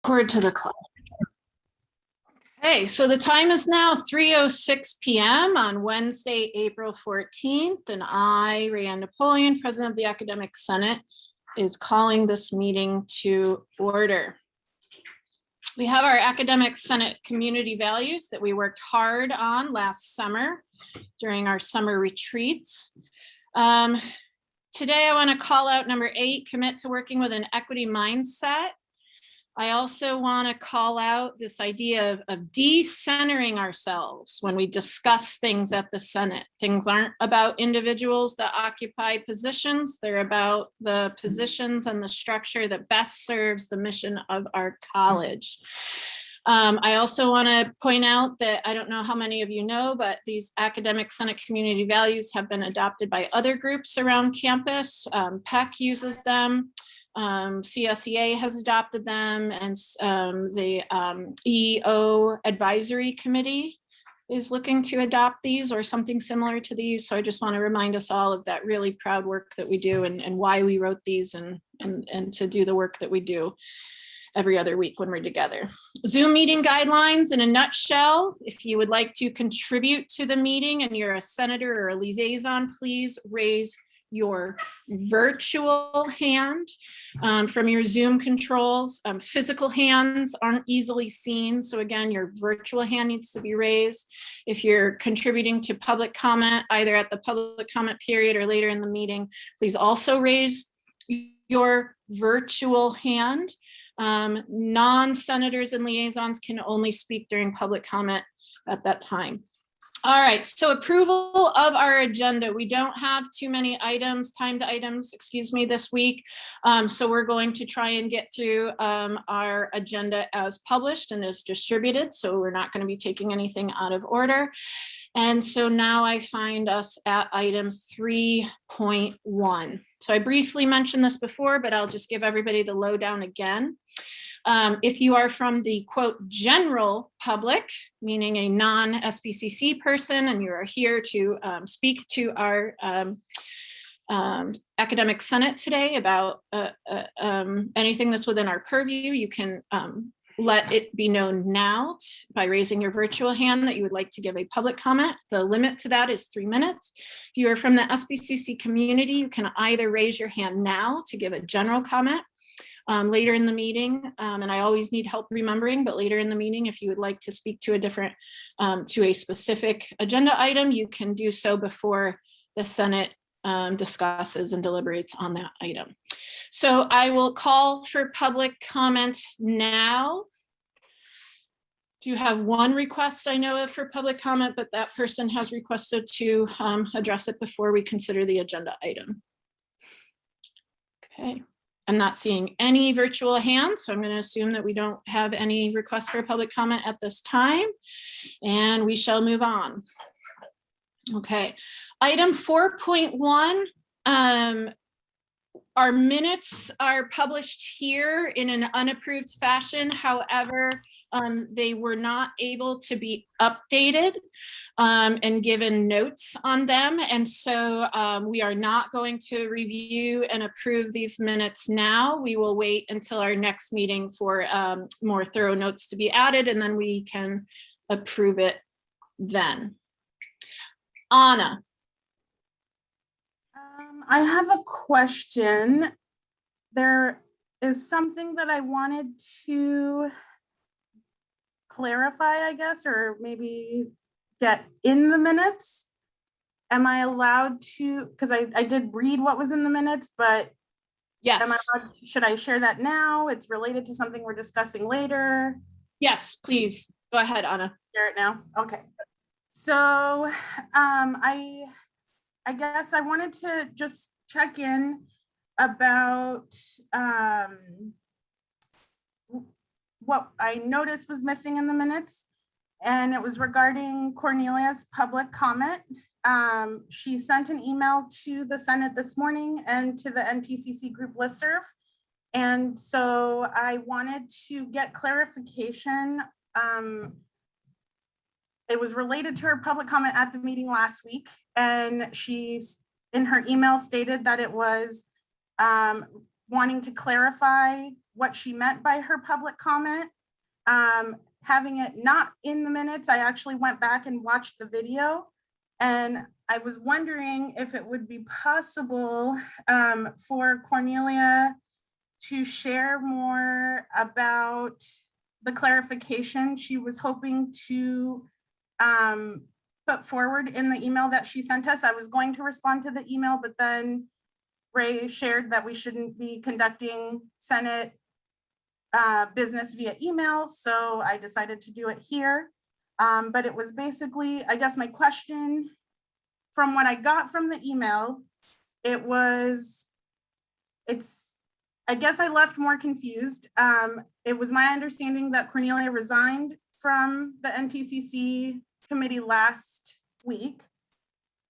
Record to the clock. Okay, so the time is now 3:06 p.m. on Wednesday, April 14th, and I, Rayanne Napoleon, President of the Academic Senate, is calling this meeting to order. We have our Academic Senate community values that we worked hard on last summer during our summer retreats. Today, I want to call out number 8, commit to working with an equity mindset. I also want to call out this idea of decentering ourselves when we discuss things at the Senate. Things aren't about individuals that occupy positions. They're about the positions and the structure that best serves the mission of our college. I also want to point out that I don't know how many of you know, but these Academic Senate community values have been adopted by other groups around campus. PEC uses them. CSEA has adopted them, and the EO Advisory Committee is looking to adopt these or something similar to these. So I just want to remind us all of that really proud work that we do and why we wrote these and to do the work that we do every other week when we're together. Zoom meeting guidelines in a nutshell. If you would like to contribute to the meeting and you're a senator or a liaison, please raise your virtual hand from your Zoom controls. Physical hands aren't easily seen. So again, your virtual hand needs to be raised. If you're contributing to public comment, either at the public comment period or later in the meeting, please also raise your virtual hand. Non-senators and liaisons can only speak during public comment at that time. All right, so approval of our agenda. We don't have too many items, timed items, excuse me, this week. So we're going to try and get through our agenda as published and as distributed. So we're not going to be taking anything out of order. And so now I find us at item 3.1. So I briefly mentioned this before, but I'll just give everybody the lowdown again. If you are from the quote general public, meaning a non-SBCC person, and you are here to speak to our Academic Senate today about anything that's within our purview, you can let it be known now by raising your virtual hand that you would like to give a public comment. The limit to that is 3 minutes. If you are from the SBCC community, you can either raise your hand now to give a general comment later in the meeting, and I always need help remembering, but later in the meeting, if you would like to speak to a different, to a specific agenda item, you can do so before the Senate discusses and deliberates on that item. So I will call for public comment now. Do you have one request I know of for public comment, but that person has requested to address it before we consider the agenda item. Okay. I'm not seeing any virtual hands, so I'm going to assume that we don't have any requests for public comment at this time, and we shall move on. Okay, item 4.1, our minutes are published here in an unapproved fashion. However, they were not able to be updated and given notes on them. And so we are not going to review and approve these minutes now. We will wait until our next meeting for more thorough notes to be added, and then we can approve it then. Anna. I have a question. There is something that I wanted to clarify, I guess, or maybe get in the minutes. Am I allowed to, because I did read what was in the minutes, but yes, should I share that now? It's related to something we're discussing later. Yes, please. Go ahead, Anna. Share it now. Okay. So I guess I wanted to just check in about what I noticed was missing in the minutes, and it was regarding Cornelia's public comment. She sent an email to the Senate this morning and to the NTCC group listserv, and so I wanted to get clarification. It was related to her public comment at the meeting last week, and she's in her email stated that it was wanting to clarify what she meant by her public comment. Having it not in the minutes, I actually went back and watched the video, and I was wondering if it would be possible for Cornelia to share more about the clarification she was hoping to put forward in the email that she sent us. I was going to respond to the email, but then Ray shared that we shouldn't be conducting Senate business via email, so I decided to do it here. But it was basically, I guess my question from what I got from the email, I guess I left more confused. It was my understanding that Cornelia resigned from the NTCC committee last week.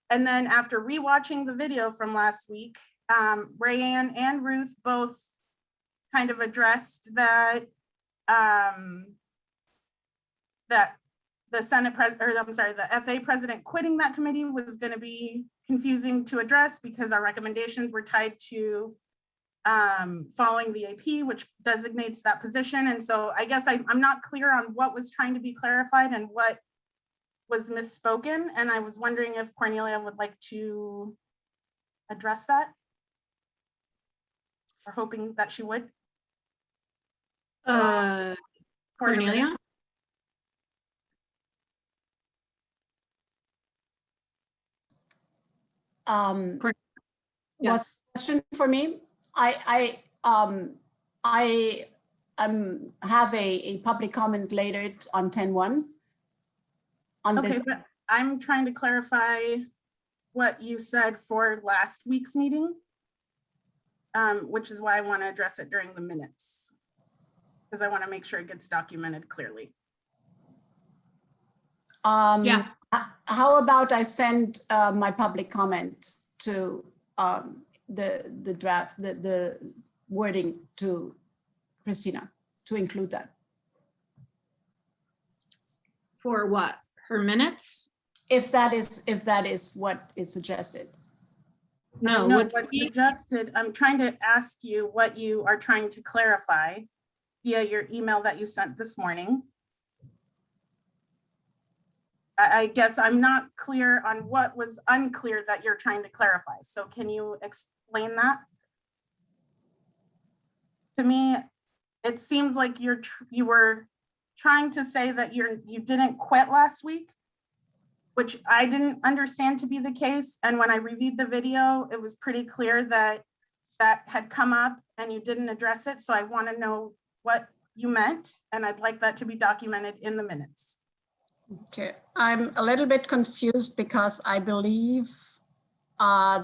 And then after rewatching the video from last week, Rayanne and Ruth both kind of addressed that that the the FA president quitting that committee was going to be confusing to address because our recommendations were tied to following the AP, which designates that position. And so I guess I'm not clear on what was trying to be clarified and what was misspoken. And I was wondering if Cornelia would like to address that, or hoping that she would. Cornelia? Yes. Question for me? I have a public comment later on 10-1 on Okay, this. but I'm trying to clarify what you said for last week's meeting, which is why I want to address it during the minutes, because I want to make sure it gets documented clearly. Yeah. How about I send my public comment to the draft, the wording to Christina to include that? For what? Her minutes? If that is what is suggested. No, No, what's what's suggested, I'm trying to ask you what you are trying to clarify via your email that you sent this morning. I guess I'm not clear on what was unclear that you're trying to clarify. So can you explain that? To me, it seems like you were trying to say that you didn't quit last week, which I didn't understand to be the case. And when I reviewed the video, it was pretty clear that that had come up and you didn't address it. So I want to know what you meant, and I'd like that to be documented in the minutes. Okay, I'm a little bit confused because I believe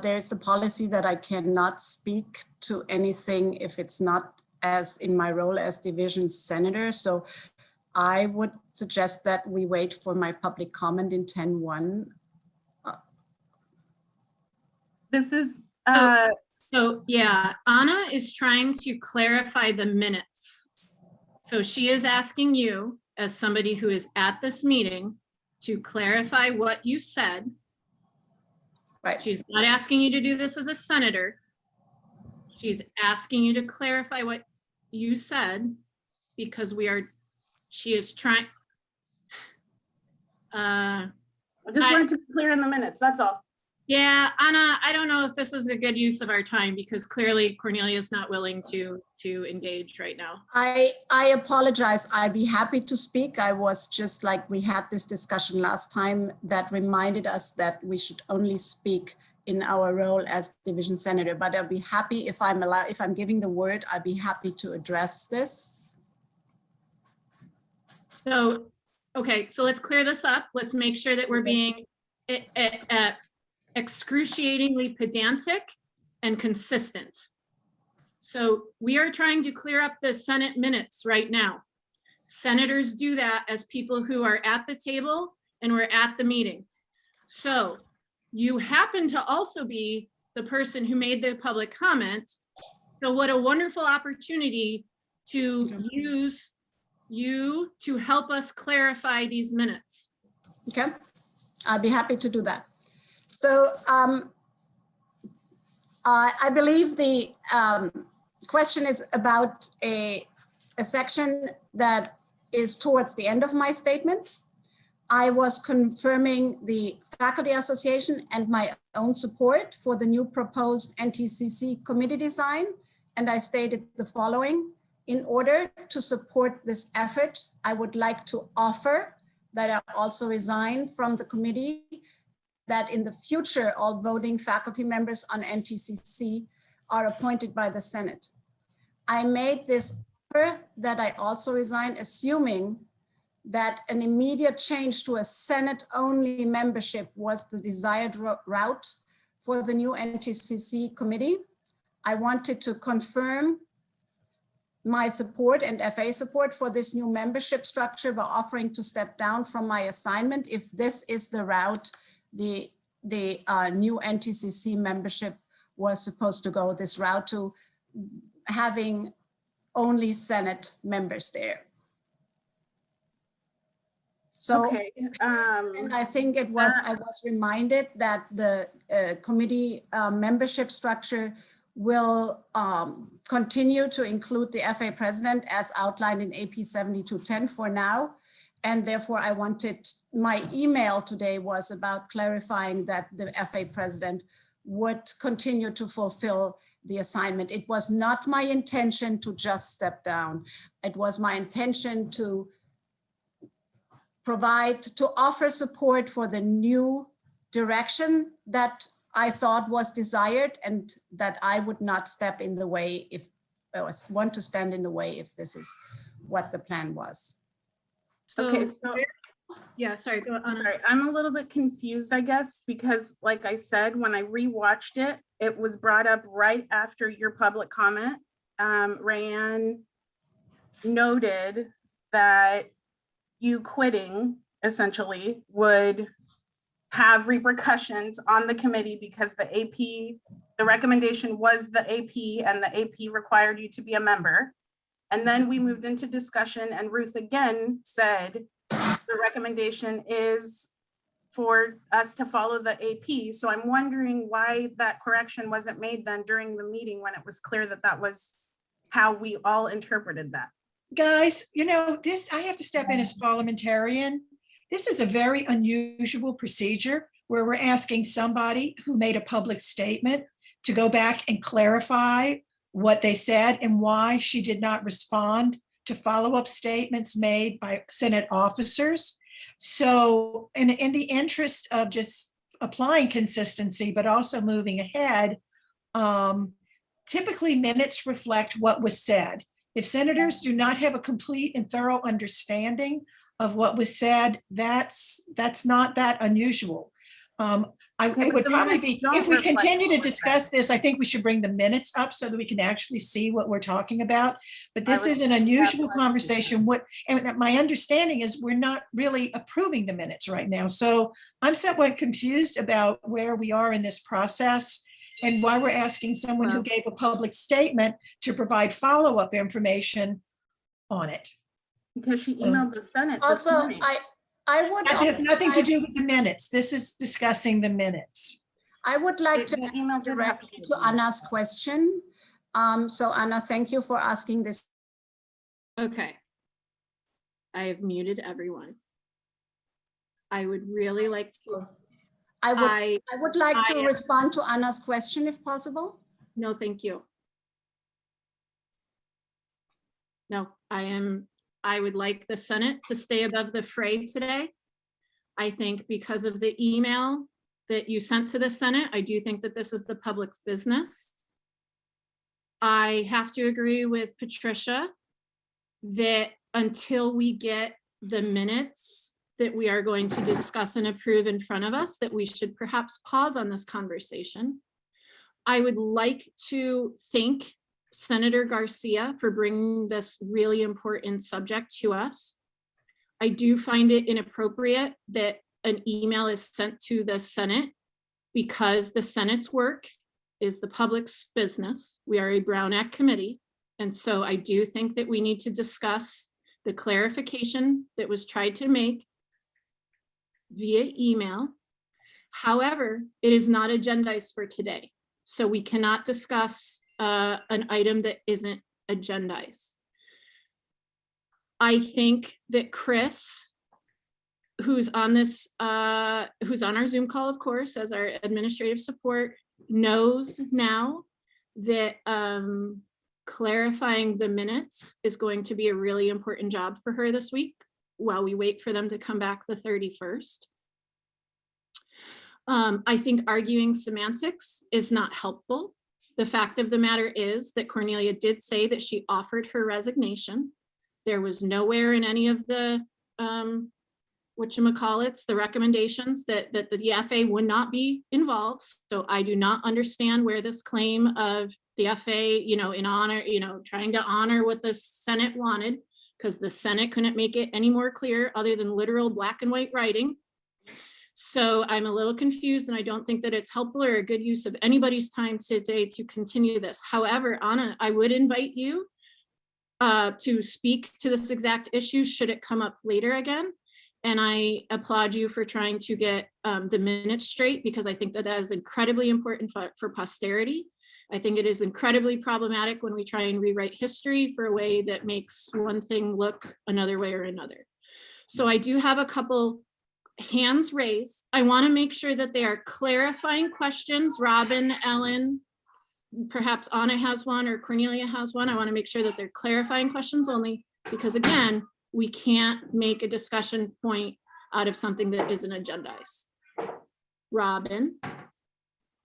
there's the policy that I cannot speak to anything if it's not as in my role as division senator. So I would suggest that we wait for my public comment in 10-1. This is So yeah, Anna is trying to clarify the minutes. So she is asking you, as somebody who is at this meeting, to clarify what you said. Right. She's not asking you to do this as a senator. She's asking you to clarify what you said, because she is trying. I just wanted to be clear in the minutes, that's all. Yeah, Anna, I don't know if this is a good use of our time, because clearly Cornelia is not willing to engage right now. I apologize. I'd be happy to speak. I was just like, we had this discussion last time that reminded us that we should only speak in our role as division senator, but I'll be happy if I'm giving the word, I'd be happy to address this. So, okay, so let's clear this up. Let's make sure that we're being excruciatingly pedantic and consistent. So we are trying to clear up the Senate minutes right now. Senators do that as people who are at the table and we're at the meeting. So you happen to also be the person who made the public comment. So what a wonderful opportunity to use you to help us clarify these minutes. Okay, I'll be happy to do that. So I believe the question is about a section that is towards the end of my statement. I was confirming the Faculty Association and my own support for the new proposed NTCC committee design. And I stated the following: in order to support this effort, I would like to offer that I also resign from the committee, that in the future, all voting faculty members on NTCC are appointed by the Senate. I made this offer that I also resign, assuming that an immediate change to a Senate-only membership was the desired route for the new NTCC committee. I wanted to confirm my support and FA support for this new membership structure by offering to step down from my assignment if this is the route the new NTCC membership was supposed to go, this route to having only Senate members there. So, Okay, and I think it was, I was reminded that the committee membership structure will continue to include the FA president as outlined in AP 7210 for now. And therefore I wanted, my email today was about clarifying that the FA president would continue to fulfill the assignment. It was not my intention to just step down. It was my intention to provide, to offer support for the new direction that I thought was desired, and that I would not step in the way if I want to stand in the way if this is what the plan was. okay, so Yeah, sorry, go on. sorry, I'm a little bit confused, I guess, because like I said, when I rewatched it, it was brought up right after your public comment. Rayanne noted that you quitting essentially would have repercussions on the committee because the AP, the recommendation was the AP and the AP required you to be a member. And then we moved into discussion and Ruth again said, the recommendation is for us to follow the AP. So I'm wondering why that correction wasn't made then during the meeting when it was clear that that was how we all interpreted that. Guys, you know, this, I have to step in as parliamentarian. This is a very unusual procedure where we're asking somebody who made a public statement to go back and clarify what they said and why she did not respond to follow-up statements made by Senate officers. So in the interest of just applying consistency, but also moving ahead, typically minutes reflect what was said. If senators do not have a complete and thorough understanding of what was said, that's not that unusual. It would probably be, if we continue to discuss this, I think we should bring the minutes up so that we can actually see what we're talking about. But this is an unusual conversation. And my understanding is we're not really approving the minutes right now. So I'm somewhat confused about where we are in this process and why we're asking someone who gave a public statement to provide follow-up information on it. Because she emailed the Senate this Also, morning. I would. That has nothing to do with the minutes. This is discussing the minutes. I would like to The email direct directly to Anna's question. So Anna, thank you for asking this. Okay. I have muted everyone. I would really like to, I would like to I- respond to Anna's question if possible. no, thank you. No, I would like the Senate to stay above the fray today. I think because of the email that you sent to the Senate, I do think that this is the public's business. I have to agree with Patricia that until we get the minutes that we are going to discuss and approve in front of us, that we should perhaps pause on this conversation. I would like to thank Senator Garcia for bringing this really important subject to us. I do find it inappropriate that an email is sent to the Senate because the Senate's work is the public's business. We are a Brown Act committee. And so I do think that we need to discuss the clarification that was tried to make via email. However, it is not agendized for today. So we cannot discuss an item that isn't agendized. I think that Chris, who's on this, who's on our Zoom call, of course, as our administrative support, knows now that clarifying the minutes is going to be a really important job for her this week while we wait for them to come back the 31st. I think arguing semantics is not helpful. The fact of the matter is that Cornelia did say that she offered her resignation. There was nowhere in any of the whatchamacallits, the recommendations that the FA would not be involved. So I do not understand where this claim of the FA, in honor, trying to honor what the Senate wanted, because the Senate couldn't make it any more clear other than literal black and white writing. So I'm a little confused, and I don't think that it's helpful or a good use of anybody's time today to continue this. However, Anna, I would invite you to speak to this exact issue should it come up later again. And I applaud you for trying to get the minutes straight, because I think that is incredibly important for posterity. I think it is incredibly problematic when we try and rewrite history for a way that makes one thing look another way or another. So I do have a couple hands raised. I want to make sure that they are clarifying questions. Robin, Ellen, perhaps Anna has one or Cornelia has one. I want to make sure that they're clarifying questions only, because again, we can't make a discussion point out of something that isn't agendized. Robin.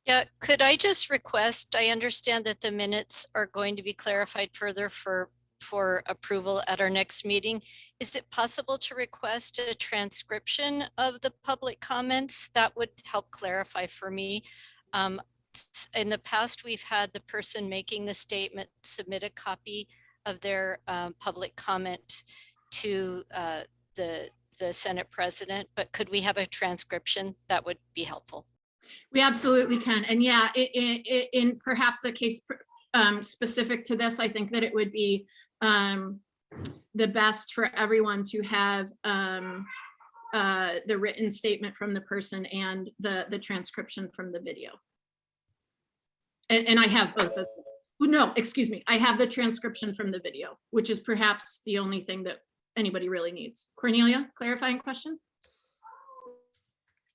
Yeah, could I just request, I understand that the minutes are going to be clarified further for approval at our next meeting. Is it possible to request a transcription of the public comments? That would help clarify for me. In the past, we've had the person making the statement submit a copy of their public comment to the Senate president, but could we have a transcription? That would be helpful. We absolutely can. And yeah, in perhaps a case specific to this, I think that it would be the best for everyone to have the written statement from the person and the transcription from the video. And I have both of them. No, excuse me. I have the transcription from the video, which is perhaps the only thing that anybody really needs. Cornelia, clarifying question?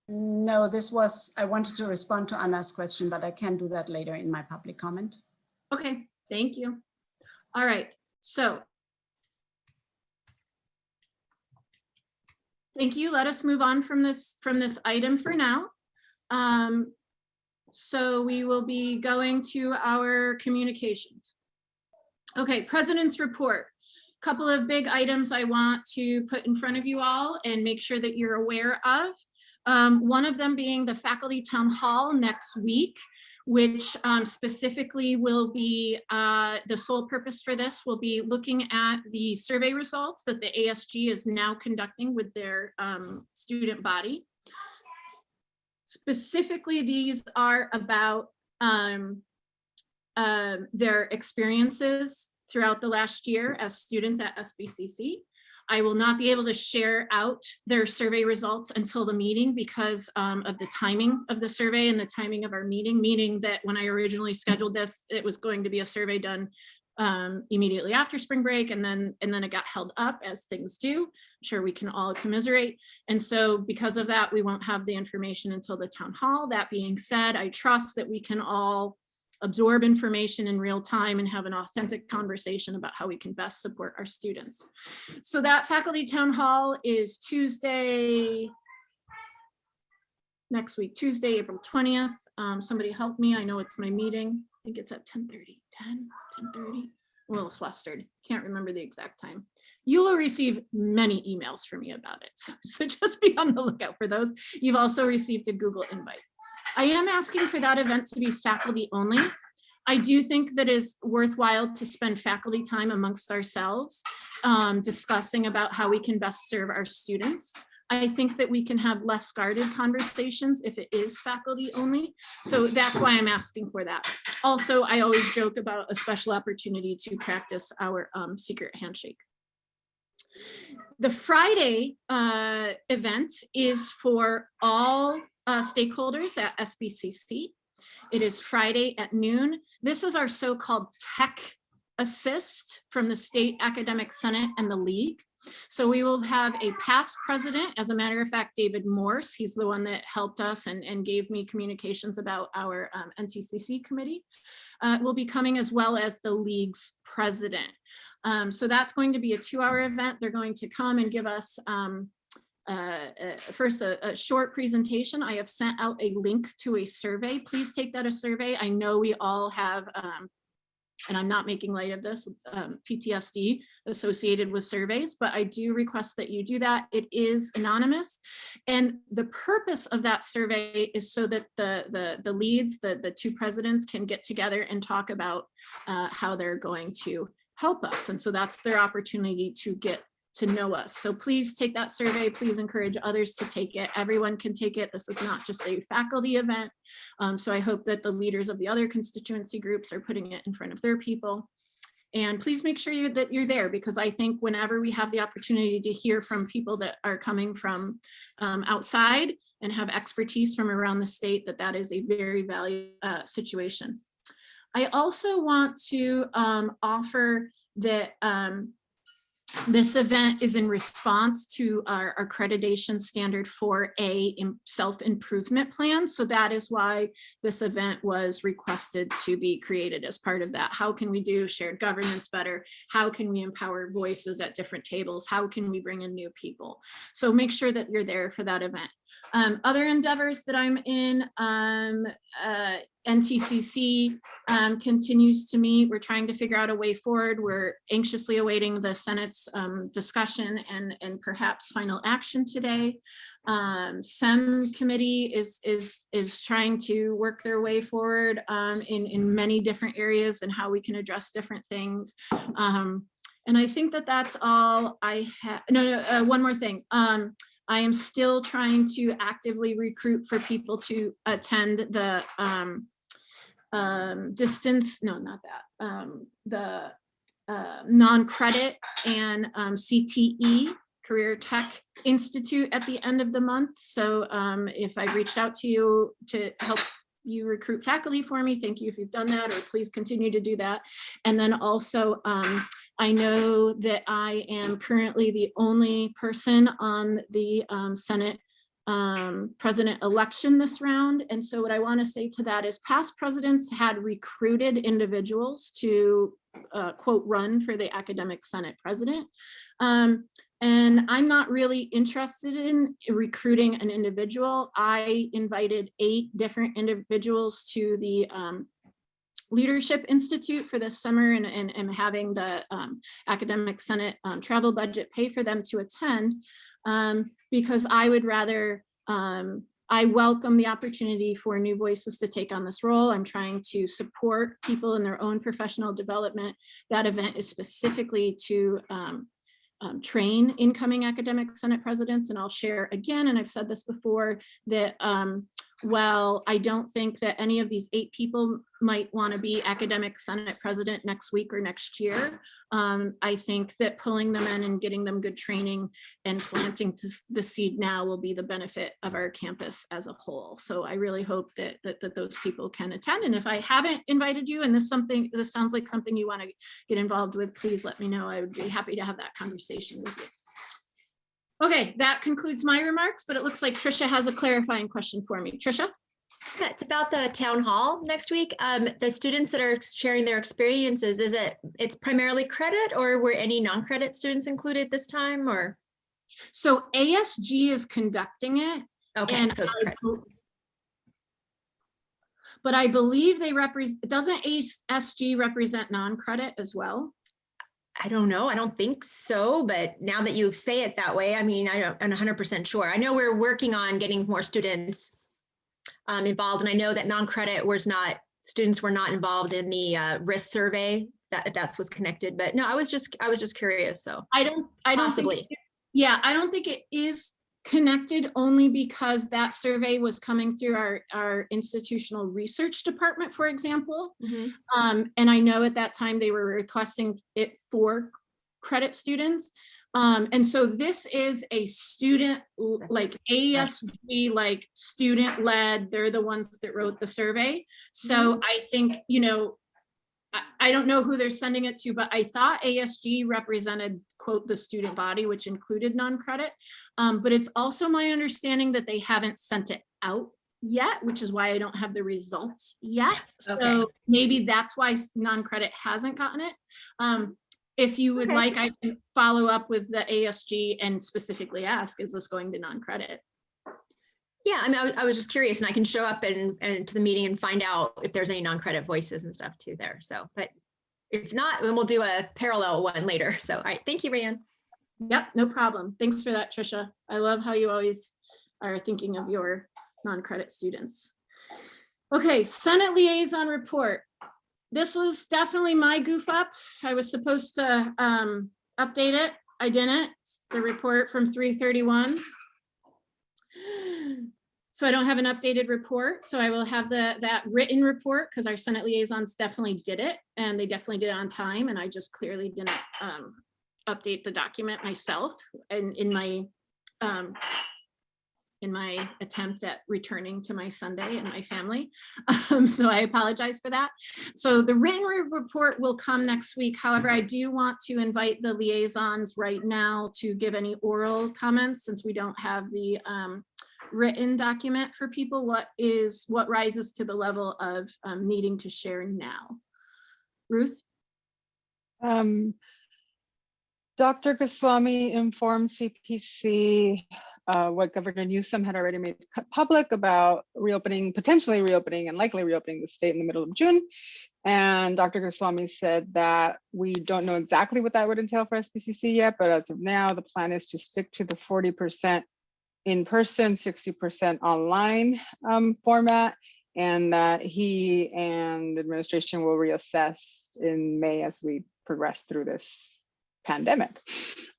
No, I wanted to respond to Anna's question, but I can do that later in my public comment. Okay, thank you. All right, so. Thank you. Let us move on from this item for now. So we will be going to our communications. Okay, President's report. Couple of big items I want to put in front of you all and make sure that you're aware of. One of them being the faculty town hall next week, which specifically will be the sole purpose for this will be looking at the survey results that the ASG is now conducting with their student body. Specifically, these are about their experiences throughout the last year as students at SBCC. I will not be able to share out their survey results until the meeting because of the timing of the survey and the timing of our meeting, meaning that when I originally scheduled this, it was going to be a survey done immediately after spring break, and then it got held up, as things do. I'm sure we can all commiserate. And so because of that, we won't have the information until the town hall. That being said, I trust that we can all absorb information in real time and have an authentic conversation about how we can best support our students. So that faculty town hall is Tuesday, next week, Tuesday, April 20th. Somebody help me. I know it's my meeting. I think it's at 10:30, 10:30. A little flustered. Can't remember the exact time. You will receive many emails from me about it. So just be on the lookout for those. You've also received a Google invite. I am asking for that event to be faculty only. I do think that it's worthwhile to spend faculty time amongst ourselves, discussing about how we can best serve our students. I think that we can have less guarded conversations if it is faculty only. So that's why I'm asking for that. Also, I always joke about a special opportunity to practice our secret handshake. The Friday event is for all stakeholders at SBCC. It is Friday at noon. This is our so-called tech assist from the State Academic Senate and the League. So we will have a past president, as a matter of fact, David Morse. He's the one that helped us and gave me communications about our NTCC committee. Will be coming, as well as the League's president. So that's going to be a 2-hour event. They're going to come and give us first a short presentation. I have sent out a link to a survey. Please take that as a survey. I know we all have, and I'm not making light of this, PTSD associated with surveys, but I do request that you do that. It is anonymous. And the purpose of that survey is so that the leads, the 2 presidents, can get together and talk about how they're going to help us. And so that's their opportunity to get to know us. So please take that survey. Please encourage others to take it. Everyone can take it. This is not just a faculty event. So I hope that the leaders of the other constituency groups are putting it in front of their people. And please make sure that you're there, because I think whenever we have the opportunity to hear from people that are coming from outside and have expertise from around the state, that is a very valuable situation. I also want to offer that this event is in response to our accreditation standard 4A self-improvement plan. So that is why this event was requested to be created as part of that. How can we do shared governance better? How can we empower voices at different tables? How can we bring in new people? So make sure that you're there for that event. Other endeavors that I'm in, NTCC continues to meet. We're trying to figure out a way forward. We're anxiously awaiting the Senate's discussion and perhaps final action today. SEM committee is trying to work their way forward in many different areas and how we can address different things. And I think that's all I have. No, one more thing. I am still trying to actively recruit for people to attend the the non-credit and CTE, Career Tech Institute, at the end of the month. So if I've reached out to you to help you recruit faculty for me, thank you if you've done that, or please continue to do that. And then also, I know that I am currently the only person on the Senate president election this round. And so what I want to say to that is past presidents had recruited individuals to quote, run for the academic Senate president. And I'm not really interested in recruiting an individual. I invited 8 different individuals to the Leadership Institute for this summer, and having the academic Senate travel budget pay for them to attend, because I would rather, I welcome the opportunity for new voices to take on this role. I'm trying to support people in their own professional development. That event is specifically to train incoming academic Senate presidents. And I'll share again, and I've said this before, that while I don't think that any of these 8 people might want to be academic Senate president next week or next year, I think that pulling them in and getting them good training and planting the seed now will be the benefit of our campus as a whole. So I really hope that those people can attend. And if I haven't invited you and this sounds like something you want to get involved with, please let me know. I would be happy to have that conversation with you. Okay, that concludes my remarks, but it looks like Trisha has a clarifying question for me. Trisha? Yeah, it's about the town hall next week. The students that are sharing their experiences, it's primarily credit, or were any non-credit students included this time, or? So ASG is conducting it. Okay, and so it's credit. But I believe they represent, doesn't ASG represent non-credit as well? I don't know. I don't think so. But now that you say it that way, I mean, I'm 100% sure. I know we're working on getting more students involved. And I know that non-credit students were not involved in the risk survey that's was connected. But no, I was just curious. So I don't possibly. I don't think it is connected, only because that survey was coming through our institutional research department, for example. Mm-hmm. And I know at that time they were requesting it for credit students, And so this is a student, like ASB, like student led, they're the ones that wrote the survey. So I think, you know, I don't know who they're sending it to, but I thought ASG represented, quote, the student body, which included non-credit. But it's also my understanding that they haven't sent it out yet, which is why I don't have the results yet. Okay. So maybe that's why non-credit hasn't gotten it. If you would Okay. like, I can follow up with the ASG and specifically ask, is this going to non-credit? Yeah, I mean, I was just curious, and I can show up and to the meeting and find out if there's any non-credit voices and stuff too there. So, but if not, then we'll do a parallel one later. So, all right, thank you, Rayanne. Yep, no problem. Thanks for that, Trisha. I love how you always are thinking of your non-credit students. Okay, Senate Liaison Report. This was definitely my goof up. I was supposed to update it. I didn't. It's the report from 3/31. So I don't have an updated report. So I will have that written report because our Senate liaisons definitely did it and they definitely did it on time. And I just clearly didn't update the document myself and in my attempt at returning to my Sunday and my family. So I apologize for that. So the written report will come next week. However, I do want to invite the liaisons right now to give any oral comments since we don't have the written document for people. What rises to the level of needing to share now? Ruth? Dr. Goswami informed CPC what Governor Newsom had already made public about reopening, potentially reopening and likely reopening the state in the middle of June. And Dr. Goswami said that we don't know exactly what that would entail for SBCC yet, but as of now, the plan is to stick to the 40% in person, 60% online format, and that he and the administration will reassess in May as we progress through this pandemic.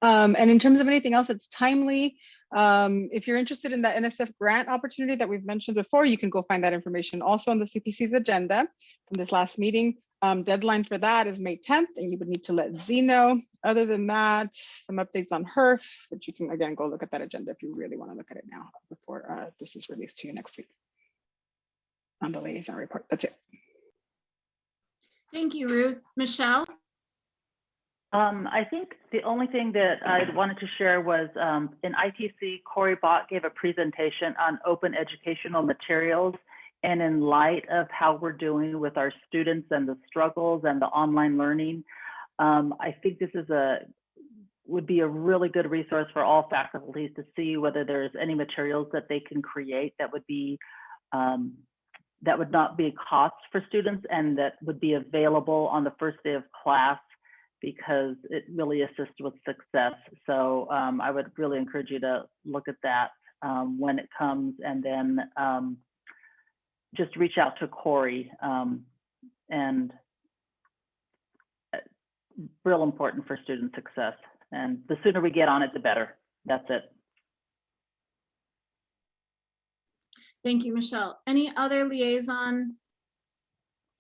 And in terms of anything else that's timely, if you're interested in that NSF grant opportunity that we've mentioned before, you can go find that information also on the CPC's agenda from this last meeting. Deadline for that is May 10th, and you would need to let Z know. Other than that, some updates on HERF, but you can again go look at that agenda if you really want to look at it now before this is released to you next week on the liaison report. That's it. Thank you, Ruth. Michelle? I think the only thing that I wanted to share was in ITC, Corey Bott gave a presentation on open educational materials. And in light of how we're doing with our students and the struggles and the online learning, I think this is would be a really good resource for all faculties to see whether there's any materials that they can create that would be that would not be a cost for students and that would be available on the first day of class, because it really assists with success. So I would really encourage you to look at that when it comes, and then just reach out to Corey, and real important for student success. And the sooner we get on it, the better. That's it. Thank you, Michelle. Any other liaison?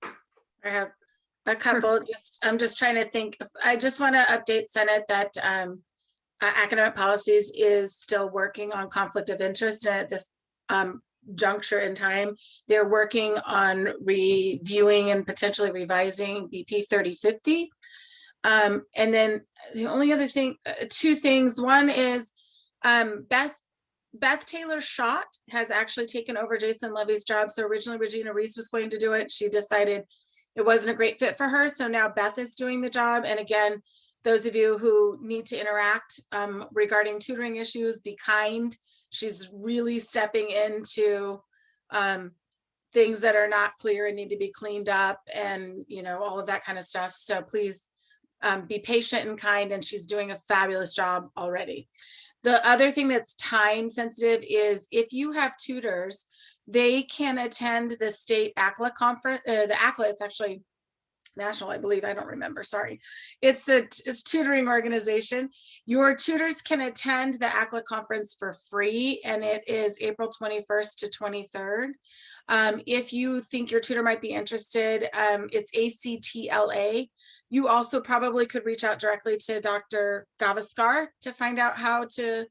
I have a couple. I'm just trying to think. I just want to update Senate that academic policies is still working on conflict of interest, and at this juncture in time, they're working on reviewing and potentially revising BP 3050. And then the only other thing, two things. One is Beth Taylor Schott has actually taken over Jason Levy's job. So originally Regina Reese was going to do it. She decided it wasn't a great fit for her. So now Beth is doing the job. And again, those of you who need to interact regarding tutoring issues, be kind. She's really stepping into things that are not clear and need to be cleaned up, and all of that kind of stuff. So please be patient and kind, and she's doing a fabulous job already. The other thing that's time sensitive is if you have tutors, they can attend the state ACLA conference, or the ACLA is actually national, I believe. I don't remember. Sorry. It's a tutoring organization. Your tutors can attend the ACLA conference for free, and it is April 21st to 23rd. If you think your tutor might be interested, it's ACTLA. You also probably could reach out directly to Dr. Gavaskar to find out how to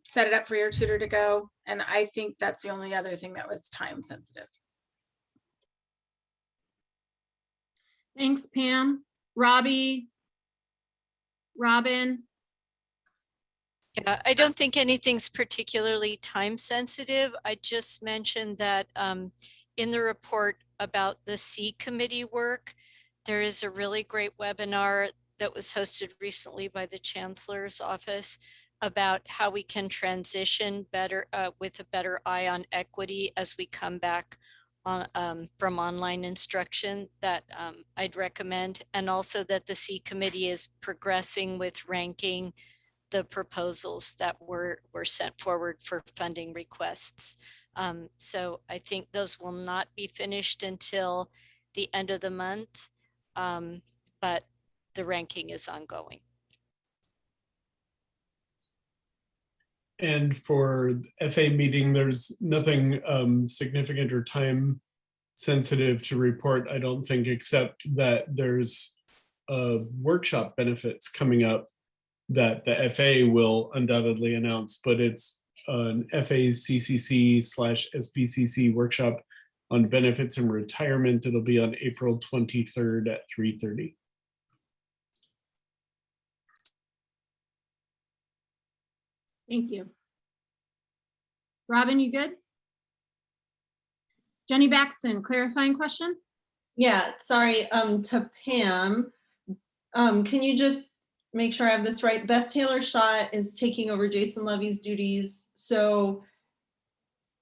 set it up for your tutor to go. And I think that's the only other thing that was time sensitive. Thanks, Pam. Robbie, Robin. Yeah, I don't think anything's particularly time sensitive. I just mentioned that in the report about the C committee work, there is a really great webinar that was hosted recently by the Chancellor's office about how we can transition better with a better eye on equity as we come back on, from online instruction that I'd recommend. And also that the C committee is progressing with ranking the proposals that were sent forward for funding requests. So I think those will not be finished until the end of the month, but the ranking is ongoing. And for FA meeting, there's nothing significant or time sensitive to report, I don't think, except that there's workshop benefits coming up that the FA will undoubtedly announce, but it's an FACCC/SBCC workshop on benefits and retirement. It'll be on April 23rd at 3:30. Thank you. Robin, you good? Jenny Baxton, clarifying question? Yeah, sorry, to Pam. Can you just make sure I have this right? Beth Taylor Schott is taking over Jason Levy's duties. So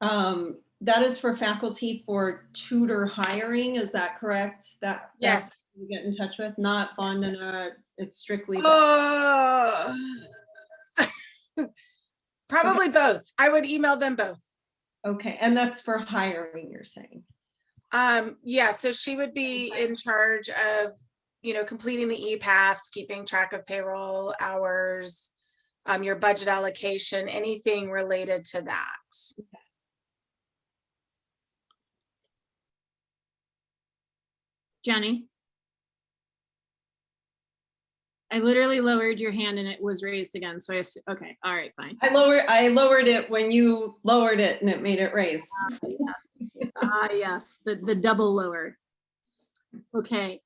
that is for faculty for tutor hiring, is that correct? That's Yes. who you get in touch with, not Vandana, it's strictly Beth. Probably both. I would email them both. Okay, and that's for hiring, you're saying? Yeah, so she would be in charge of, completing the e-paths, keeping track of payroll hours, your budget allocation, anything related to that. Jenny? I literally lowered your hand and it was raised again. So okay, all right, fine. I lowered it when you lowered it and it made it raise. Yes, yes, the double lower. Okay.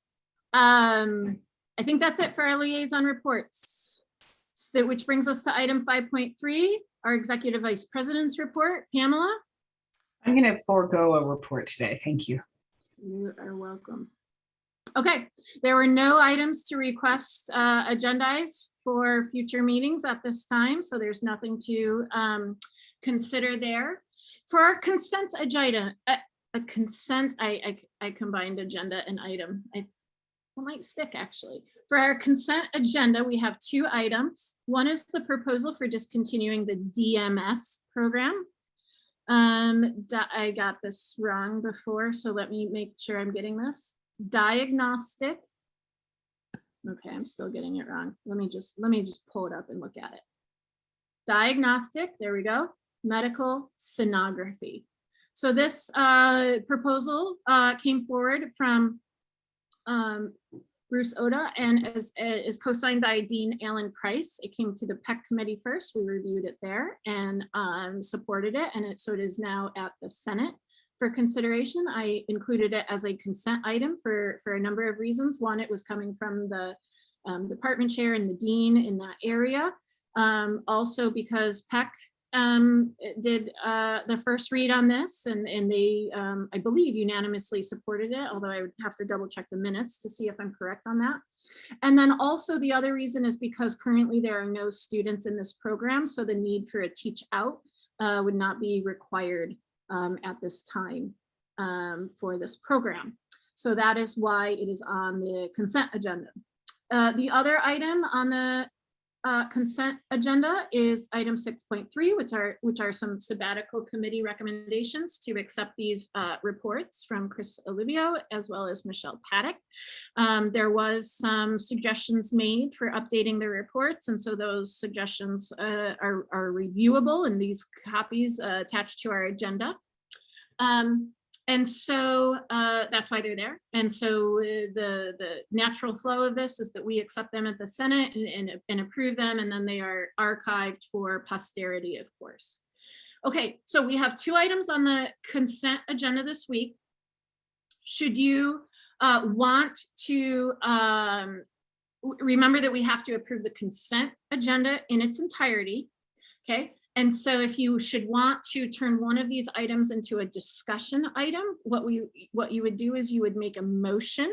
I think that's it for our liaison reports. So which brings us to item 5.3, our Executive Vice President's report. Pamela? I'm going to forego a report today. Thank you. You are welcome. Okay, there were no items to request agendize for future meetings at this time, so there's nothing to consider there. For our consent agenda, I combined agenda and item. It might stick actually. For our consent agenda, we have two items. One is the proposal for discontinuing the DMS program. I got this wrong before, so let me make sure I'm getting this. Diagnostic. Okay, I'm still getting it wrong. Let me just pull it up and look at it. Diagnostic, there we go. Medical sonography. So this proposal came forward from Bruce Oda and is co-signed by Dean Alan Price. It came to the PEC committee first. We reviewed it there and supported it, and so it is now at the Senate for consideration. I included it as a consent item for a number of reasons. One, it was coming from the department chair and the dean in that area. Also because PEC did the first read on this and they, I believe, unanimously supported it, although I would have to double check the minutes to see if I'm correct on that. And then also the other reason is because currently there are no students in this program, so the need for a teach out would not be required at this time for this program. So that is why it is on the consent agenda. The other item on the consent agenda is item 6.3, which are some sabbatical committee recommendations to accept these reports from Chris Olivio as well as Michelle Paddock. There was some suggestions made for updating the reports, and so those suggestions are reviewable in these copies attached to our agenda. And so that's why they're there. And so the natural flow of this is that we accept them at the Senate and approve them, and then they are archived for posterity, of course. Okay, so we have 2 items on the consent agenda this week. Should you want to remember that we have to approve the consent agenda in its entirety, okay? And so if you should want to turn one of these items into a discussion item, what you would do is you would make a motion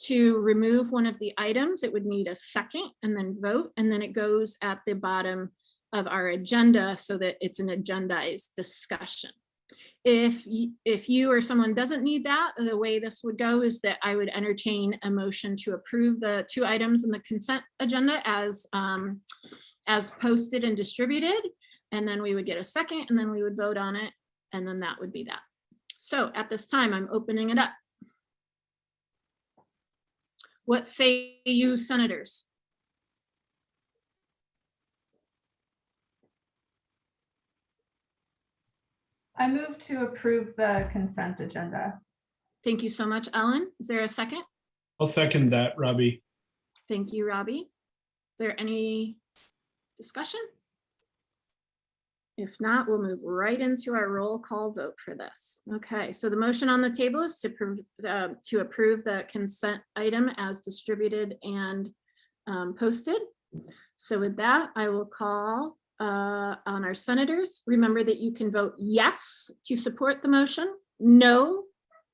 to remove one of the items. It would need a second and then vote, and then it goes at the bottom of our agenda so that it's an agendized discussion. If you or someone doesn't need that, the way this would go is that I would entertain a motion to approve the 2 items in the consent agenda as posted and distributed. And then we would get a second, and then we would vote on it, and then that would be that. So at this time, I'm opening it up. What say you, senators? I move to approve the consent agenda. Thank you so much, Ellen. Is there a second? I'll second that, Robbie. Thank you, Robbie. Is there any discussion? If not, we'll move right into our roll call vote for this. Okay, so the motion on the table is to approve the consent item as distributed and posted. So with that, I will call on our senators. Remember that you can vote yes to support the motion, no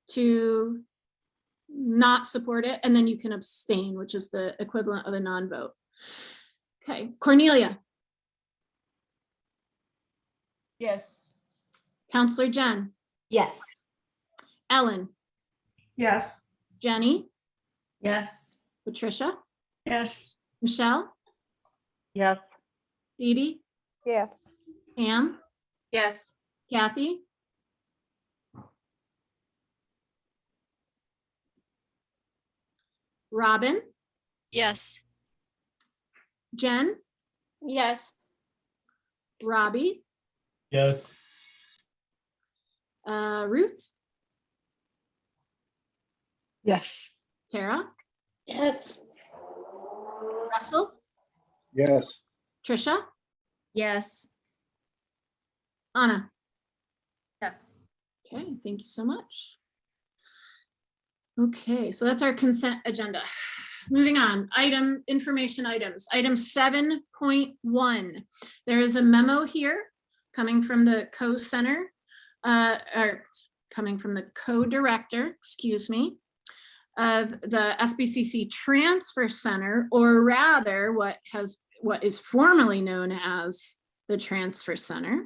to not support it, and then you can abstain, which is the equivalent of a non-vote. Okay, Cornelia. Yes. Counselor Jen. Yes. Ellen. Yes. Jenny. Yes. Patricia. Yes. Michelle. Yes. Dee Dee. Yes. Pam. Yes. Kathy. Robin. Yes. Jen. Yes. Robbie. Yes. Ruth. Yes. Tara. Yes. Russell. Yes. Trisha. Yes. Anna. Yes. Okay, thank you so much. Okay, so that's our consent agenda. Moving on, information items. Item 7.1. There is a memo here coming from the co-center, or coming from the co-director, excuse me, of the SBCC Transfer Center, or rather what is formerly known as the Transfer Center.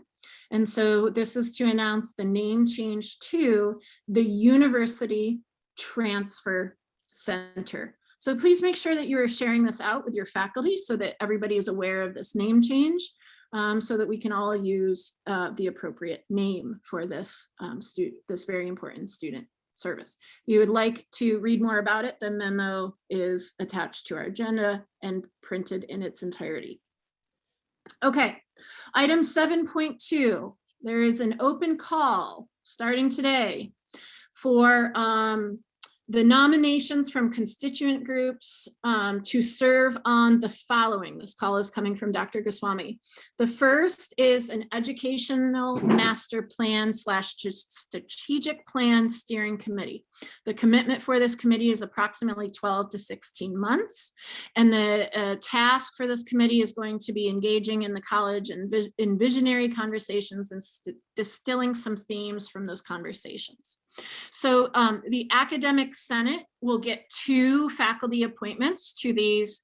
And so this is to announce the name change to the University Transfer Center. So please make sure that you are sharing this out with your faculty so that everybody is aware of this name change, so that we can all use the appropriate name for this this very important student service. If you would like to read more about it, the memo is attached to our agenda and printed in its entirety. Okay, item 7.2, there is an open call starting today for the nominations from constituent groups to serve on the following. This call is coming from Dr. Goswami. The first is an educational master plan / strategic plan steering committee. The commitment for this committee is approximately 12 to 16 months. And the task for this committee is going to be engaging in the college and in visionary conversations and distilling some themes from those conversations. So the Academic Senate will get 2 faculty appointments to these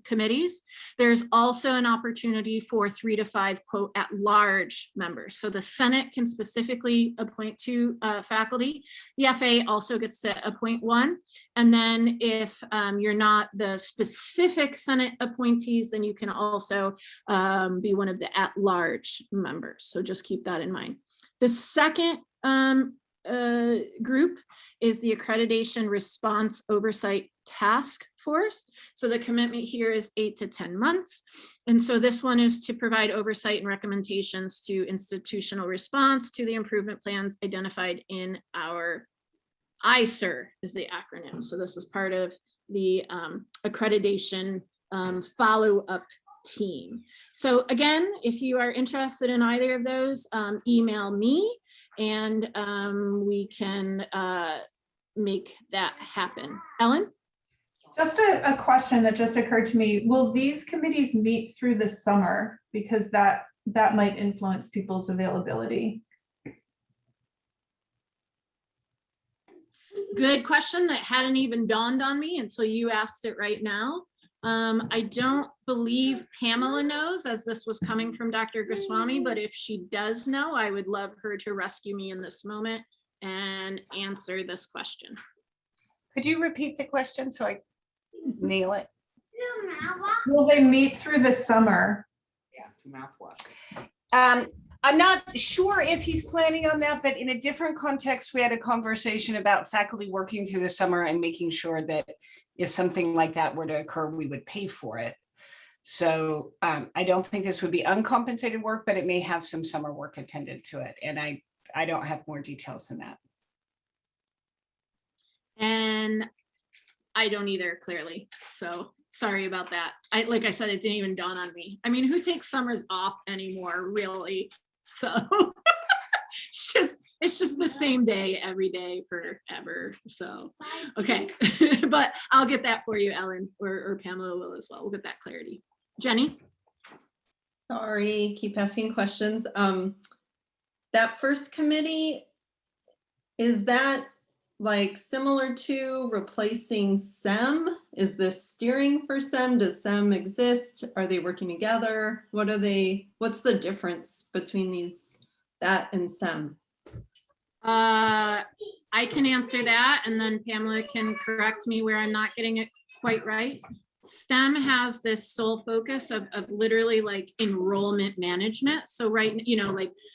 committees. There's also an opportunity for 3 to 5 quote at-large members. So the Senate can specifically appoint 2 faculty. The FA also gets to appoint 1. And then if you're not the specific Senate appointees, then you can also be one of the at-large members. So just keep that in mind. The second group is the Accreditation Response Oversight Task workforce. So the commitment here is 8 to 10 months. And so this one is to provide oversight and recommendations to institutional response to the improvement plans identified in our ISER is the acronym. So this is part of the accreditation follow-up team. So again, if you are interested in either of those, email me and we can make that happen. Ellen? Just a question that just occurred to me. Will these committees meet through the summer? Because that might influence people's availability. Good question that hadn't even dawned on me until you asked it right now. I don't believe Pamela knows, as this was coming from Dr. Goswami, but if she does know, I would love her to rescue me in this moment and answer this question. Could you repeat the question so I nail it? Will they meet through the summer? I'm not sure if he's planning on that, but in a different context, we had a conversation about faculty working through the summer and making sure that if something like that were to occur, we would pay for it. So I don't think this would be uncompensated work, but it may have some summer work attended to it. And I don't have more details than that. And I don't either, clearly. So sorry about that. Like I said, it didn't even dawn on me. I mean, who takes summers off anymore, really? So it's just the same day every day forever. So, okay. But I'll get that for you, Ellen, or Pamela will as well. We'll get that clarity. Jenny? Sorry, keep asking questions. That first committee, is that like similar to replacing SEM? Is this steering for SEM? Does SEM exist? Are they working together? What's the difference between that and SEM? I can answer that, and then Pamela can correct me where I'm not getting it quite right. STEM has this sole focus of literally like enrollment management. So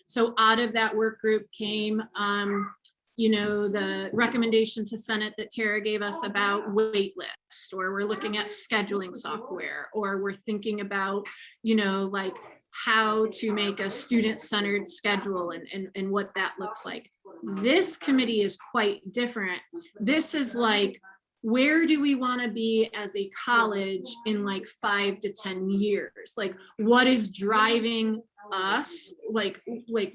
so out of that work group came the recommendation to Senate that Tara gave us about waitlist, or we're looking at scheduling software, or we're thinking about, like how to make a student-centered schedule and what that looks like. This committee is quite different. This is like, where do we want to be as a college in like 5 to 10 years? Like, what is driving us? Like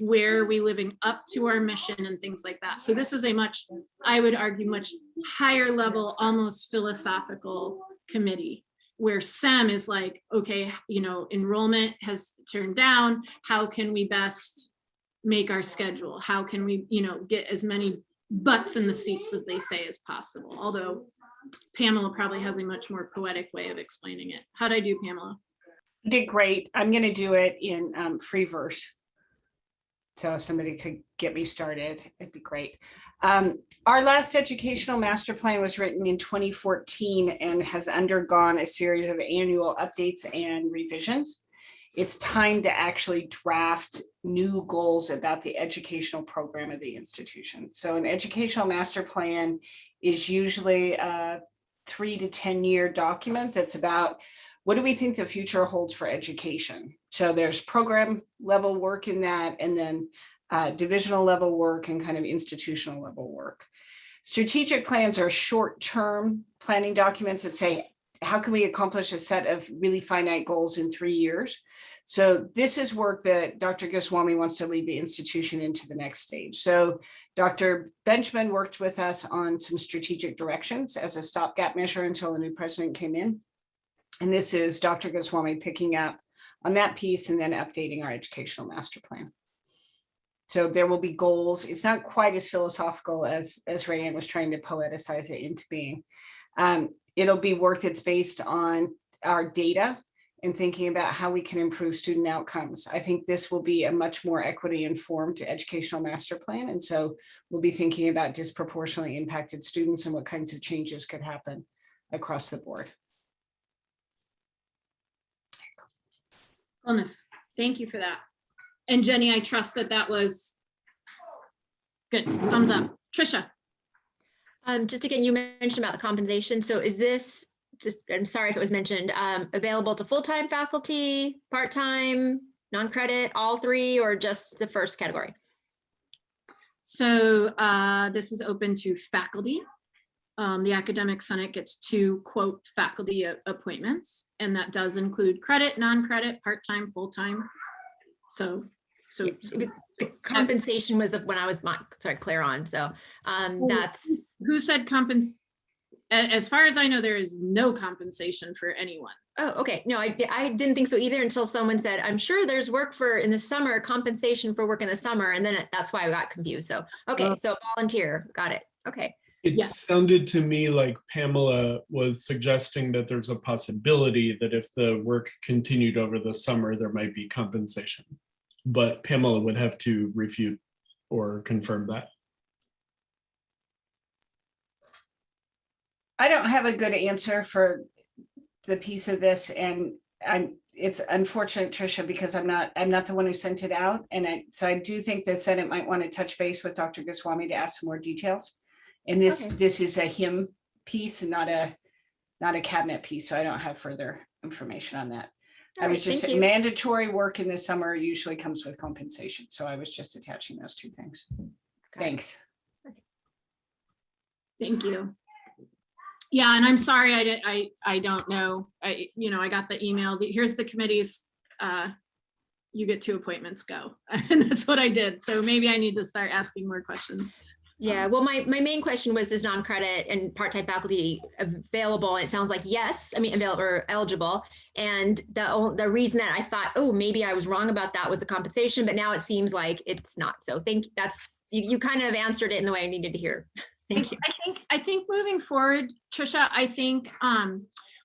where are we living up to our mission and things like that? So this is a much, I would argue, much higher level, almost philosophical committee, where SEM is like, okay, enrollment has turned down. How can we best make our schedule? How can we, get as many butts in the seats, as they say, as possible? Although Pamela probably has a much more poetic way of explaining it. How'd I do, Pamela? You did great. I'm going to do it in free verse. So if somebody could get me started, it'd be great. Our last educational master plan was written in 2014 and has undergone a series of annual updates and revisions. It's time to actually draft new goals about the educational program of the institution. So an educational master plan is usually a 3 to 10 year document that's about, what do we think the future holds for education? So there's program level work in that, and then divisional level work and kind of institutional level work. Strategic plans are short-term planning documents that say, how can we accomplish a set of really finite goals in 3 years? So this is work that Dr. Goswami wants to lead the institution into the next stage. So Dr. Benjamin worked with us on some strategic directions as a stopgap measure until a new president came in. And this is Dr. Goswami picking up on that piece and then updating our educational master plan. So there will be goals. It's not quite as philosophical as Rayanne was trying to poeticize it into being. It'll be work that's based on our data and thinking about how we can improve student outcomes. I think this will be a much more equity informed educational master plan. And so we'll be thinking about disproportionately impacted students and what kinds of changes could happen across the board. Wellness. Thank you for that. And Jenny, I trust that was good. Thumbs up. Trisha. Just again, you mentioned about the compensation. So is this just, I'm sorry if it was mentioned, available to full-time faculty, part-time, non-credit, all three, or just the first category? So this is open to faculty. The Academic Senate gets 2 quote faculty appointments, and that does include credit, non-credit, part-time, full-time. So The compensation was the one I was, clear on. So that's. Who said as far as I know, there is no compensation for anyone. Oh, okay. No, I didn't think so either until someone said, I'm sure there's work for in the summer, compensation for work in the summer. And then that's why I got confused. So, okay. So volunteer, got it. Okay. It sounded to me like Pamela was suggesting that there's a possibility that if the work continued over the summer, there might be compensation. But Pamela would have to refute or confirm that. I don't have a good answer for the piece of this, and it's unfortunate, Tricia, because I'm not the one who sent it out, and so I do think the Senate might want to touch base with Dr. Goswami to ask some more details. And this is a him piece and not a cabinet piece, so I don't have further information on that. I was just mandatory work in the summer usually comes with compensation, so I was just attaching those 2 things. Thanks. Thank you. Yeah, and I'm sorry, I don't know. I got the email. Here's the committees. You get 2 appointments, go. And that's what I did. So maybe I need to start asking more questions. Yeah, well, my main question was, is non-credit and part-time faculty available? And it sounds like yes, I mean, available or eligible. And the reason that I thought, oh, maybe I was wrong about that was the compensation, but now it seems like it's not. So you kind of answered it in the way I needed to hear. Thank you. I think moving forward, Tricia, I think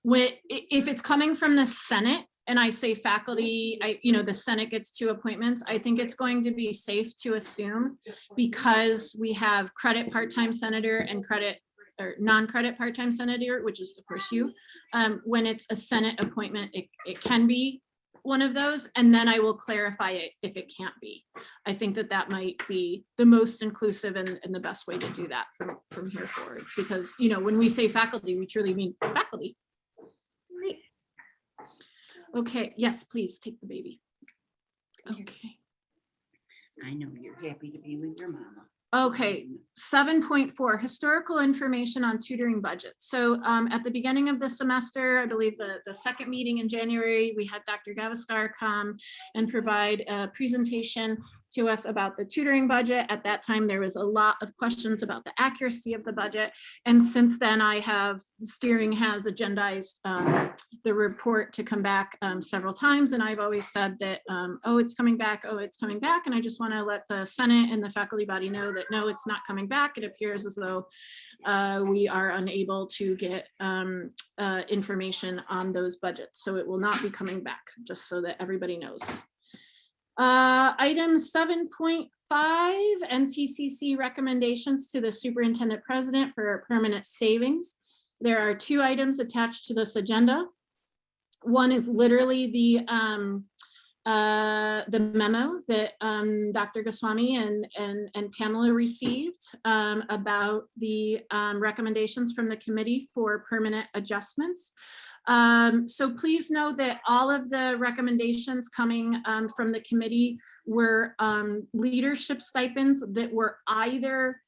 if it's coming from the Senate, and I say faculty, the Senate gets 2 appointments, I think it's going to be safe to assume, because we have credit part-time senator and credit or non-credit part-time senator, which is of course you, when it's a Senate appointment, it can be one of those, and then I will clarify it if it can't be. I think that might be the most inclusive and the best way to do that from here forward, because when we say faculty, we truly mean faculty. Okay, yes, please take the baby. Okay. I know you're happy to be with your mama. Okay, 7.4, historical information on tutoring budget. So at the beginning of the semester, I believe the second meeting in January, we had Dr. Gavaskar come and provide a presentation to us about the tutoring budget. At that time, there was a lot of questions about the accuracy of the budget. And since then, steering has agendized the report to come back several times. And I've always said that, oh, it's coming back. Oh, it's coming back. And I just want to let the Senate and the faculty body know that, no, it's not coming back. It appears as though we are unable to get information on those budgets. So it will not be coming back, just so that everybody knows. Item 7.5, NTCC recommendations to the superintendent president for permanent savings. There are 2 items attached to this agenda. One is literally the memo that Dr. Goswami and Pamela received about the recommendations from the committee for permanent adjustments. So please know that all of the recommendations coming from the committee were leadership stipends that were either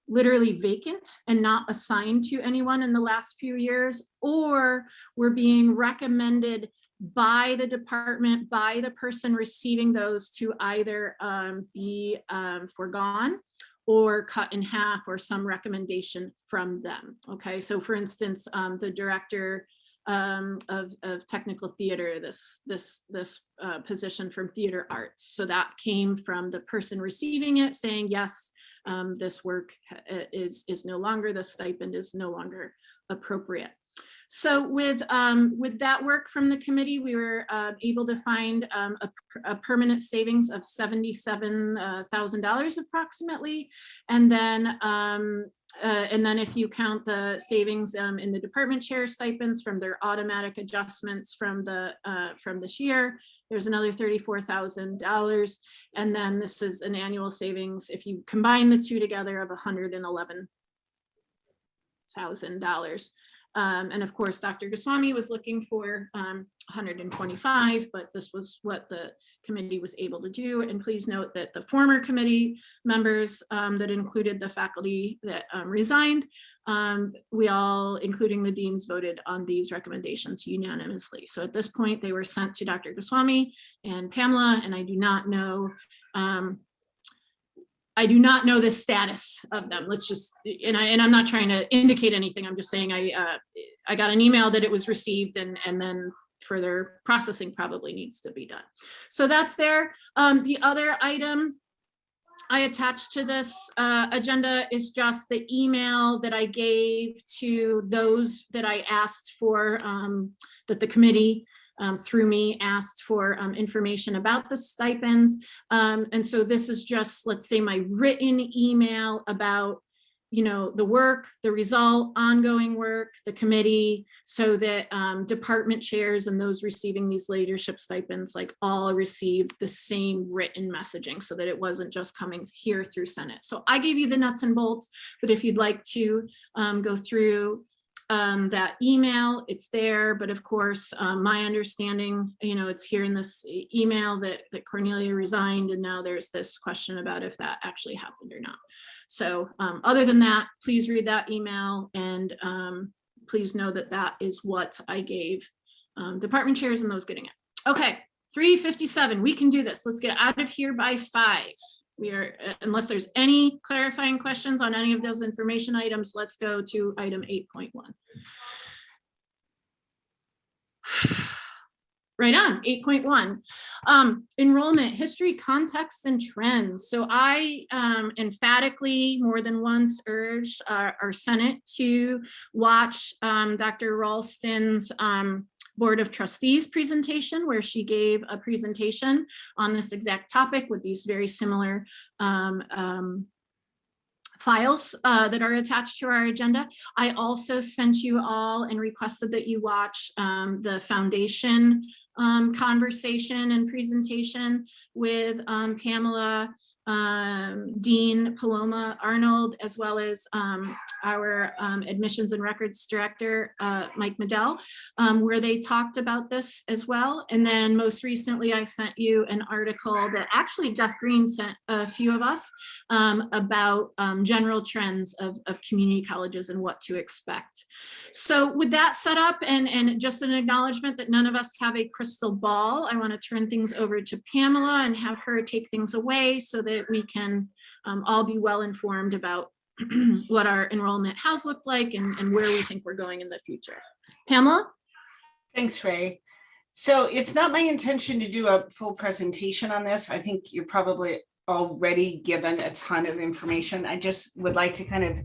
literally vacant and not assigned to anyone in the last few years, or were being recommended by the department, by the person receiving those, to either be foregone or cut in half, or some recommendation from them. Okay, so for instance, the director of technical theater, this position from theater arts. So that came from the person receiving it saying, yes, this work is no longer, the stipend is no longer appropriate. So with that work from the committee, we were able to find a permanent savings of $77,000 approximately. And then if you count the savings in the department chair stipends from their automatic adjustments from this year, there's another $34,000. And then this is an annual savings, if you combine the 2 together, of $111,000. And of course, Dr. Goswami was looking for 125, but this was what the committee was able to do. And please note that the former committee members that included the faculty that resigned, we all, including the deans, voted on these recommendations unanimously. So at this point, they were sent to Dr. Goswami and Pamela, and I do not know the status of them. Let's just, and I'm not trying to indicate anything. I'm just saying I got an email that it was received, and then further processing probably needs to be done. So that's there. The other item I attached to this agenda is just the email that I gave to those that I asked for, that the committee through me asked for information about the stipends. And so this is just, let's say, my written email about, you know, the work, the result, ongoing work, the committee, so that department chairs and those receiving these leadership stipends like all received the same written messaging, so that it wasn't just coming here through Senate. So I gave you the nuts and bolts, but if you'd like to go through that email, it's there. But of course, my understanding, you know, it's here in this email that Cornelia resigned, and now there's this question about if that actually happened or not. So other than that, please read that email, and please know that that is what I gave department chairs and those getting it. Okay, 3:57, we can do this. Let's get out of here by 5. We are, unless there's any clarifying questions on any of those information items, let's go to item 8.1. Right on, 8.1, enrollment, history, context, and trends. So I emphatically more than once urged our Senate to watch Dr. Ralston's Board of Trustees presentation, where she gave a presentation on this exact topic with these very similar files that are attached to our agenda. I also sent you all and requested that you watch the foundation conversation and presentation with Pamela, Dean Paloma Arnold, as well as our admissions and records director, Mike Medell, where they talked about this as well. And then most recently, I sent you an article that actually Jeff Green sent a few of us about general trends of community colleges and what to expect. So with that set up, and just an acknowledgement that none of us have a crystal ball, I want to turn things over to Pamela and have her take things away so that we can all be well informed about what our enrollment has looked like and where we think we're going in the future. Pamela? Thanks, Ray. So it's not my intention to do a full presentation on this. I think you're probably already given a ton of information. I just would like to kind of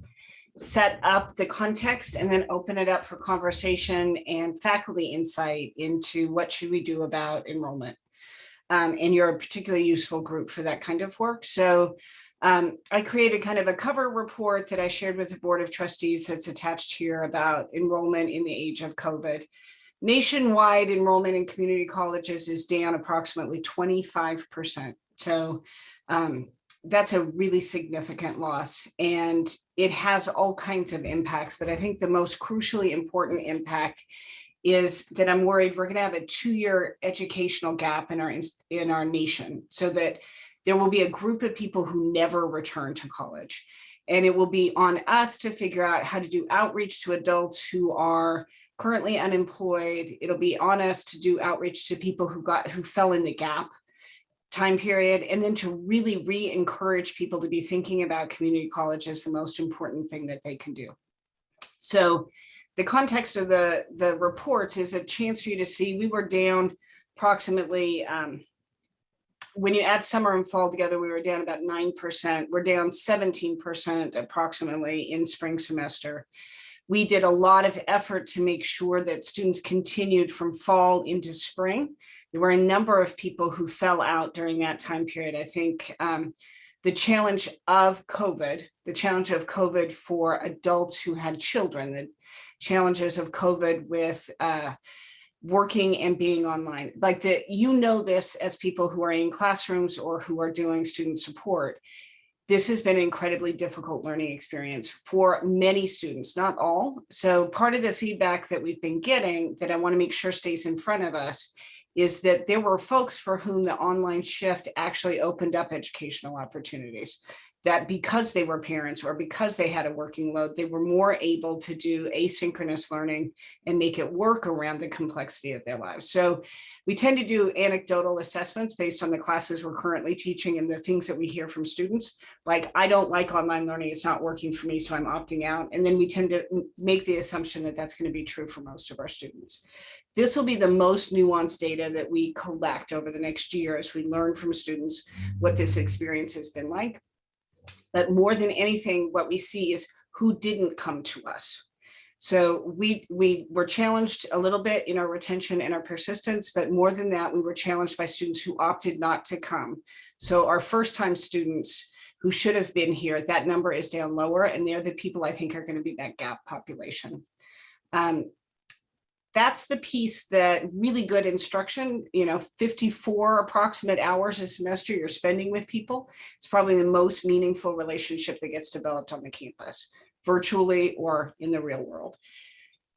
set up the context and then open it up for conversation and faculty insight into what should we do about enrollment. And you're a particularly useful group for that kind of work. So I created kind of a cover report that I shared with the Board of Trustees that's attached here about enrollment in the age of COVID. Nationwide enrollment in community colleges is down approximately 25%. So that's a really significant loss, and it has all kinds of impacts. But I think the most crucially important impact is that I'm worried we're going to have a 2-year educational gap in our nation, so that there will be a group of people who never return to college. And it will be on us to figure out how to do outreach to adults who are currently unemployed. It'll be on us to do outreach to people who fell in the gap time period, and then to really re-encourage people to be thinking about community college as the most important thing that they can do. So the context of the reports is a chance for you to see we were down approximately, when you add summer and fall together, we were down about 9%. We're down 17% approximately in spring semester. We did a lot of effort to make sure that students continued from fall into spring. There were a number of people who fell out during that time period. I think the challenge of COVID for adults who had children, the challenges of COVID with working and being online, like this as people who are in classrooms or who are doing student support. this has been an incredibly difficult learning experience for many students, not all. So part of the feedback that we've been getting that I want to make sure stays in front of us is that there were folks for whom the online shift actually opened up educational opportunities, that because they were parents or because they had a working load, they were more able to do asynchronous learning and make it work around the complexity of their lives. So we tend to do anecdotal assessments based on the classes we're currently teaching and the things that we hear from students. Like, I don't like online learning, it's not working for me, so I'm opting out. And then we tend to make the assumption that that's going to be true for most of our students. This will be the most nuanced data that we collect over the next year as we learn from students what this experience has been like. But more than anything, what we see is who didn't come to us. So we were challenged a little bit in our retention and our persistence, but more than that, we were challenged by students who opted not to come. So our first-time students who should have been here, that number is down lower, and they're the people I think are going to be that gap population. That's the piece that really good instruction, 54 approximate hours a semester you're spending with people. It's probably the most meaningful relationship that gets developed on the campus, virtually or in the real world.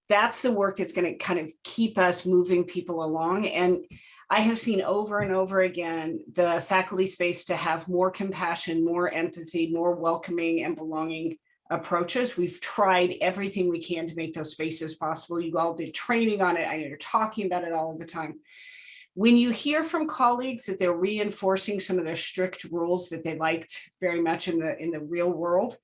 That's the work that's going to kind of keep us moving people along. And I have seen over and over again the faculty space to have more compassion, more empathy, more welcoming and belonging approaches. We've tried everything we can to make those spaces possible. You all did training on it. I know you're talking about it all the time. When you hear from colleagues that they're reinforcing some of their strict rules that they liked very much in the real world,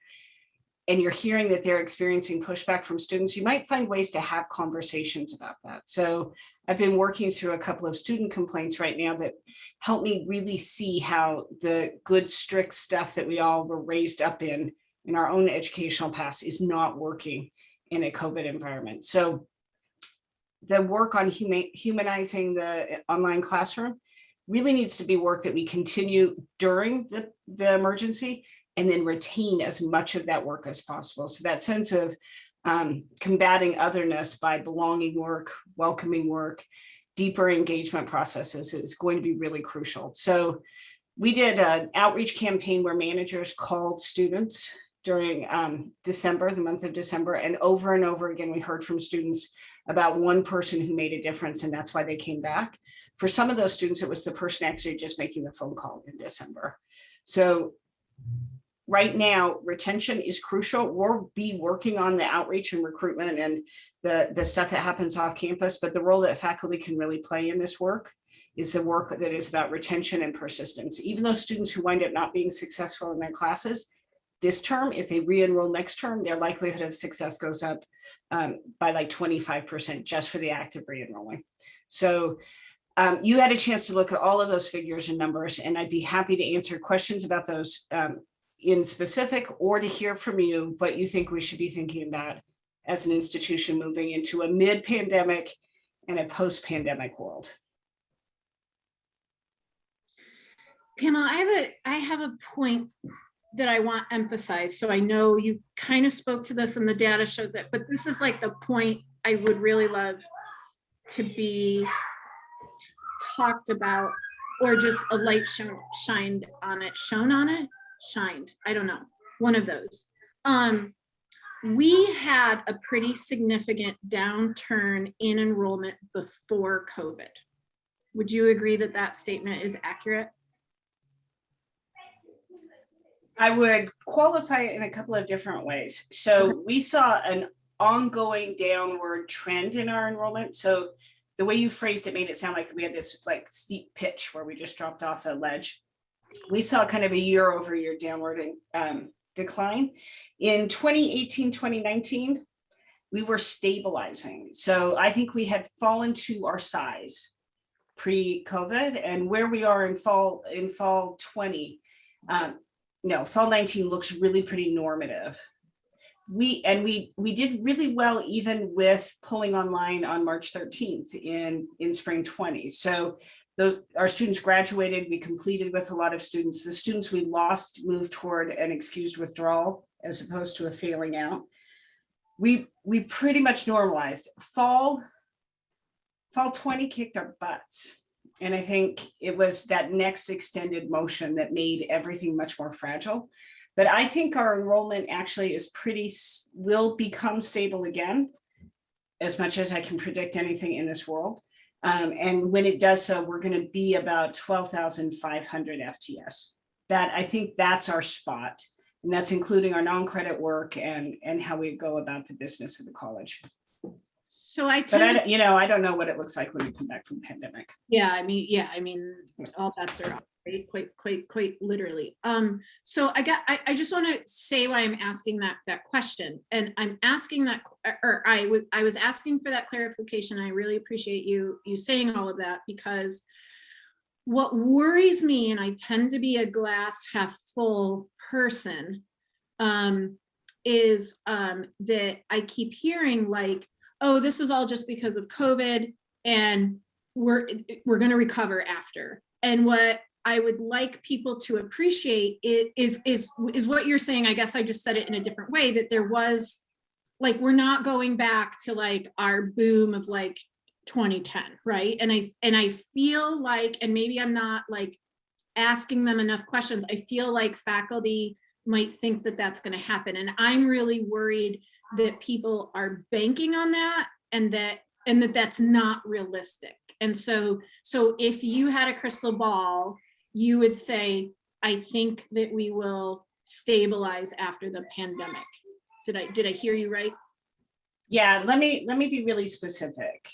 and you're hearing that they're experiencing pushback from students, you might find ways to have conversations about that. So I've been working through a couple of student complaints right now that help me really see how the good, strict stuff that we all were raised up in our own educational past is not working in a COVID environment. So the work on humanizing the online classroom really needs to be work that we continue during the emergency and then retain as much of that work as possible. So that sense of combating otherness by belonging work, welcoming work, deeper engagement processes is going to be really crucial. So we did an outreach campaign where managers called students during December, the month of December, and over again, we heard from students about one person who made a difference, and that's why they came back. For some of those students, it was the person actually just making the phone call in December. So right now, retention is crucial. We'll be working on the outreach and recruitment and the stuff that happens off campus, but the role that faculty can really play in this work is the work that is about retention and persistence. Even those students who wind up not being successful in their classes, this term, if they re-enroll next term, their likelihood of success goes up by like 25% just for the act of re-enrolling. So you had a chance to look at all of those figures and numbers, and I'd be happy to answer questions about those in specific, or to hear from you what you think we should be thinking about as an institution moving into a mid-pandemic and a post-pandemic world. Pamela, I have a point that I want emphasized. So I know you kind of spoke to this and the data shows it, but this is like the point I would really love to be talked about, or just a light shined on it, shined, I don't know, one of those. We had a pretty significant downturn in enrollment before COVID. Would you agree that that statement is accurate? I would qualify it in a couple of different ways. So we saw an ongoing downward trend in our enrollment. So the way you phrased it made it sound like we had this like steep pitch where we just dropped off a ledge. We saw kind of a year-over-year downward decline. In 2018, 2019, we were stabilizing. So I think we had fallen to our size pre-COVID, and where we are in fall 20, no, fall 19 looks really pretty normative. We did really well even with pulling online on March 13th in spring 20. So our students graduated, we completed with a lot of students. The students we lost moved toward an excused withdrawal as opposed to a failing out. We pretty much normalized. Fall 20 kicked our butts. And I think it was that next extended motion that made everything much more fragile. But I think our enrollment actually is will become stable again, as much as I can predict anything in this world. And when it does so, we're going to be about 12,500 FTS. I think that's our spot. And that's including our non-credit work and how we go about the business of the college. So I But tend I don't know what it looks like when we come back from the pandemic. yeah, I mean, all bets are off, right? Quite literally. So I just want to say why I'm asking that question. And I'm asking that, or I was asking for that clarification. I really appreciate you saying all of that, because what worries me, and I tend to be a glass half full person, is that I keep hearing like, oh, this is all just because of COVID and we're going to recover after. And what I would like people to appreciate is what you're saying. I guess I just said it in a different way, that there was like, we're not going back to like our boom of like 2010, right? And I feel like, and maybe I'm not like asking them enough questions, I feel like faculty might think that that's going to happen. And I'm really worried that people are banking on that and that's not realistic. And so if you had a crystal ball, you would say, I think that we will stabilize after the pandemic. Did I hear you right? Yeah, let me be really specific.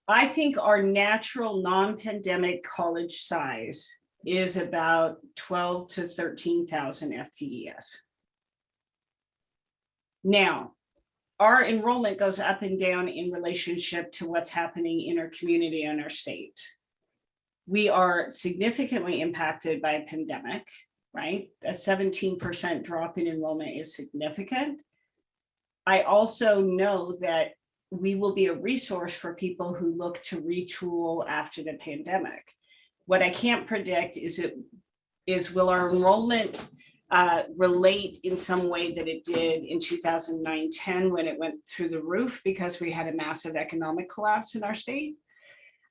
I think our natural non-pandemic college size is about 12 to 13,000 FTES. Now, our enrollment goes up and down in relationship to what's happening in our community and our state. We are significantly impacted by a pandemic, right? A 17% drop in enrollment is significant. I also know that we will be a resource for people who look to retool after the pandemic. What I can't predict is will our enrollment relate in some way that it did in 2009-10 when it went through the roof because we had a massive economic collapse in our state.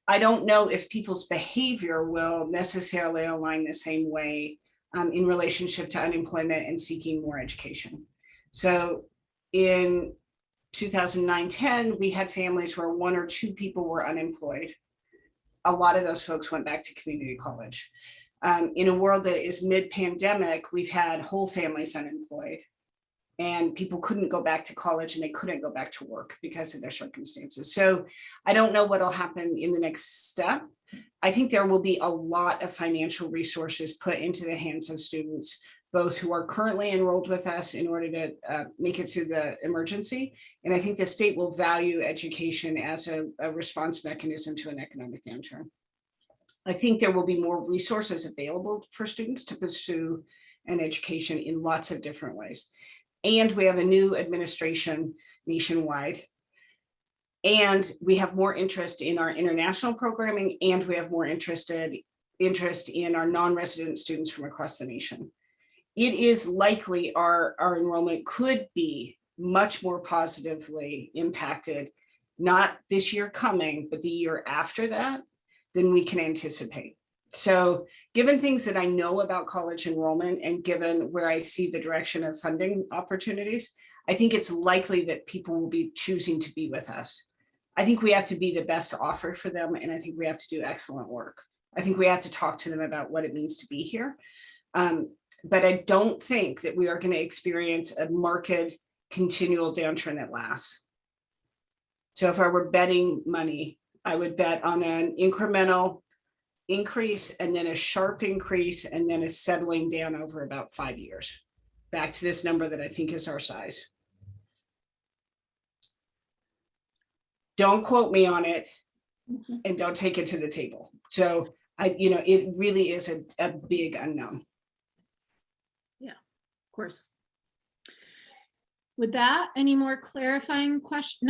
I don't know if people's behavior will necessarily align the same way in relationship to unemployment and seeking more education. So in 2009-10, we had families where one or two people were unemployed. A lot of those folks went back to community college. In a world that is mid-pandemic, we've had whole families unemployed and people couldn't go back to college and they couldn't go back to work because of their circumstances. So I don't know what'll happen in the next step. I think there will be a lot of financial resources put into the hands of students, both who are currently enrolled with us in order to make it through the emergency. And I think the state will value education as a response mechanism to an economic downturn. I think there will be more resources available for students to pursue an education in lots of different ways. And we have a new administration nationwide. And we have more interest in our international programming, and we have more interest in our non-resident students from across the nation. It is likely our enrollment could be much more positively impacted, not this year coming, but the year after that, than we can anticipate. So given things that I know about college enrollment and given where I see the direction of funding opportunities, I think it's likely that people will be choosing to be with us. I think we have to be the best offer for them, and I think we have to do excellent work. I think we have to talk to them about what it means to be here. But I don't think that we are going to experience a marked continual downturn that lasts. So if I were betting money, I would bet on an incremental increase and then a sharp increase and then a settling down over about 5 years, back to this number that I think is our size. Don't quote me on it and don't take it to the table. So it really is a big unknown. Yeah, of course. With that, any more clarifying question?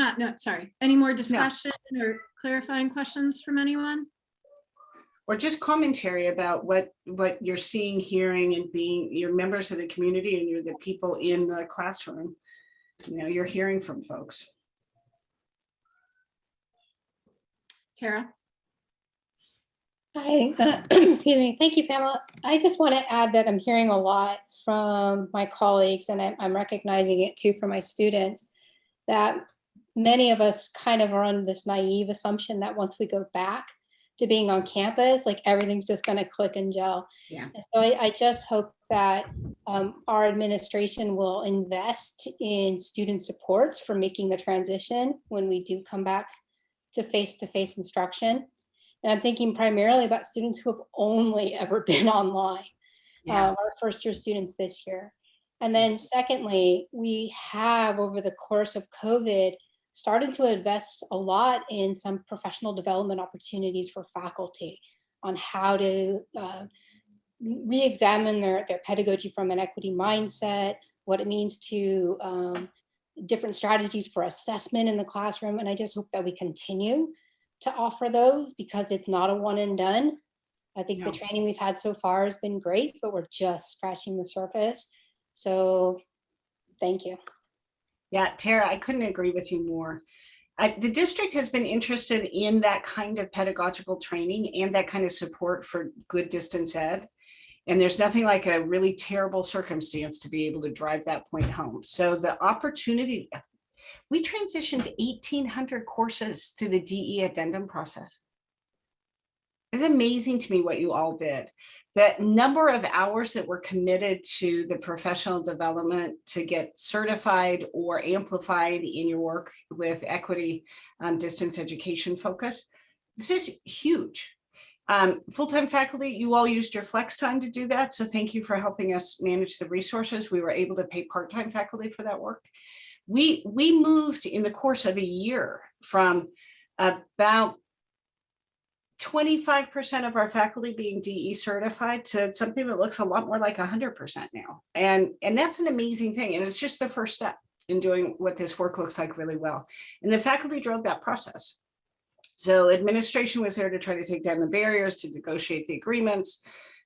Any more discussion or clarifying questions from anyone? Or just commentary about what you're seeing, hearing, and being, you're members of the community and you're the people in the classroom. You're hearing from folks. Tara? Excuse me. Thank you, Pamela. I just want to add that I'm hearing a lot from my colleagues, and I'm recognizing it too from my students, that many of us kind of are on this naive assumption that once we go back to being on campus, like everything's just going to click and gel. Yeah. And so I just hope that our administration will invest in student supports for making the transition when we do come back to face-to-face instruction. And I'm thinking primarily about students who have only ever been online, our first year students this year. And then secondly, we have over the course of COVID started to invest a lot in some professional development opportunities for faculty on how to re-examine their pedagogy from an equity mindset, what it means to different strategies for assessment in the classroom. And I just hope that we continue to offer those, because it's not a one and done. I think the training we've had so far has been great, but we're just scratching the surface. So thank you. Yeah, Tara, I couldn't agree with you more. The district has been interested in that kind of pedagogical training and that kind of support for good distance ed. And there's nothing like a really terrible circumstance to be able to drive that point home. So the opportunity, we transitioned 1,800 courses through the DE addendum process. It's amazing to me what you all did. That number of hours that were committed to the professional development to get certified or amplified in your work with equity distance education focus, this is huge. Full-time faculty, you all used your flex time to do that. So thank you for helping us manage the resources. We were able to pay part-time faculty for that work. We moved in the course of a year from about 25% of our faculty being DE certified to something that looks a lot more like 100% now. And that's an amazing thing. And it's just the first step in doing what this work looks like really well. And the faculty drove that process. So administration was there to try to take down the barriers, to negotiate the agreements,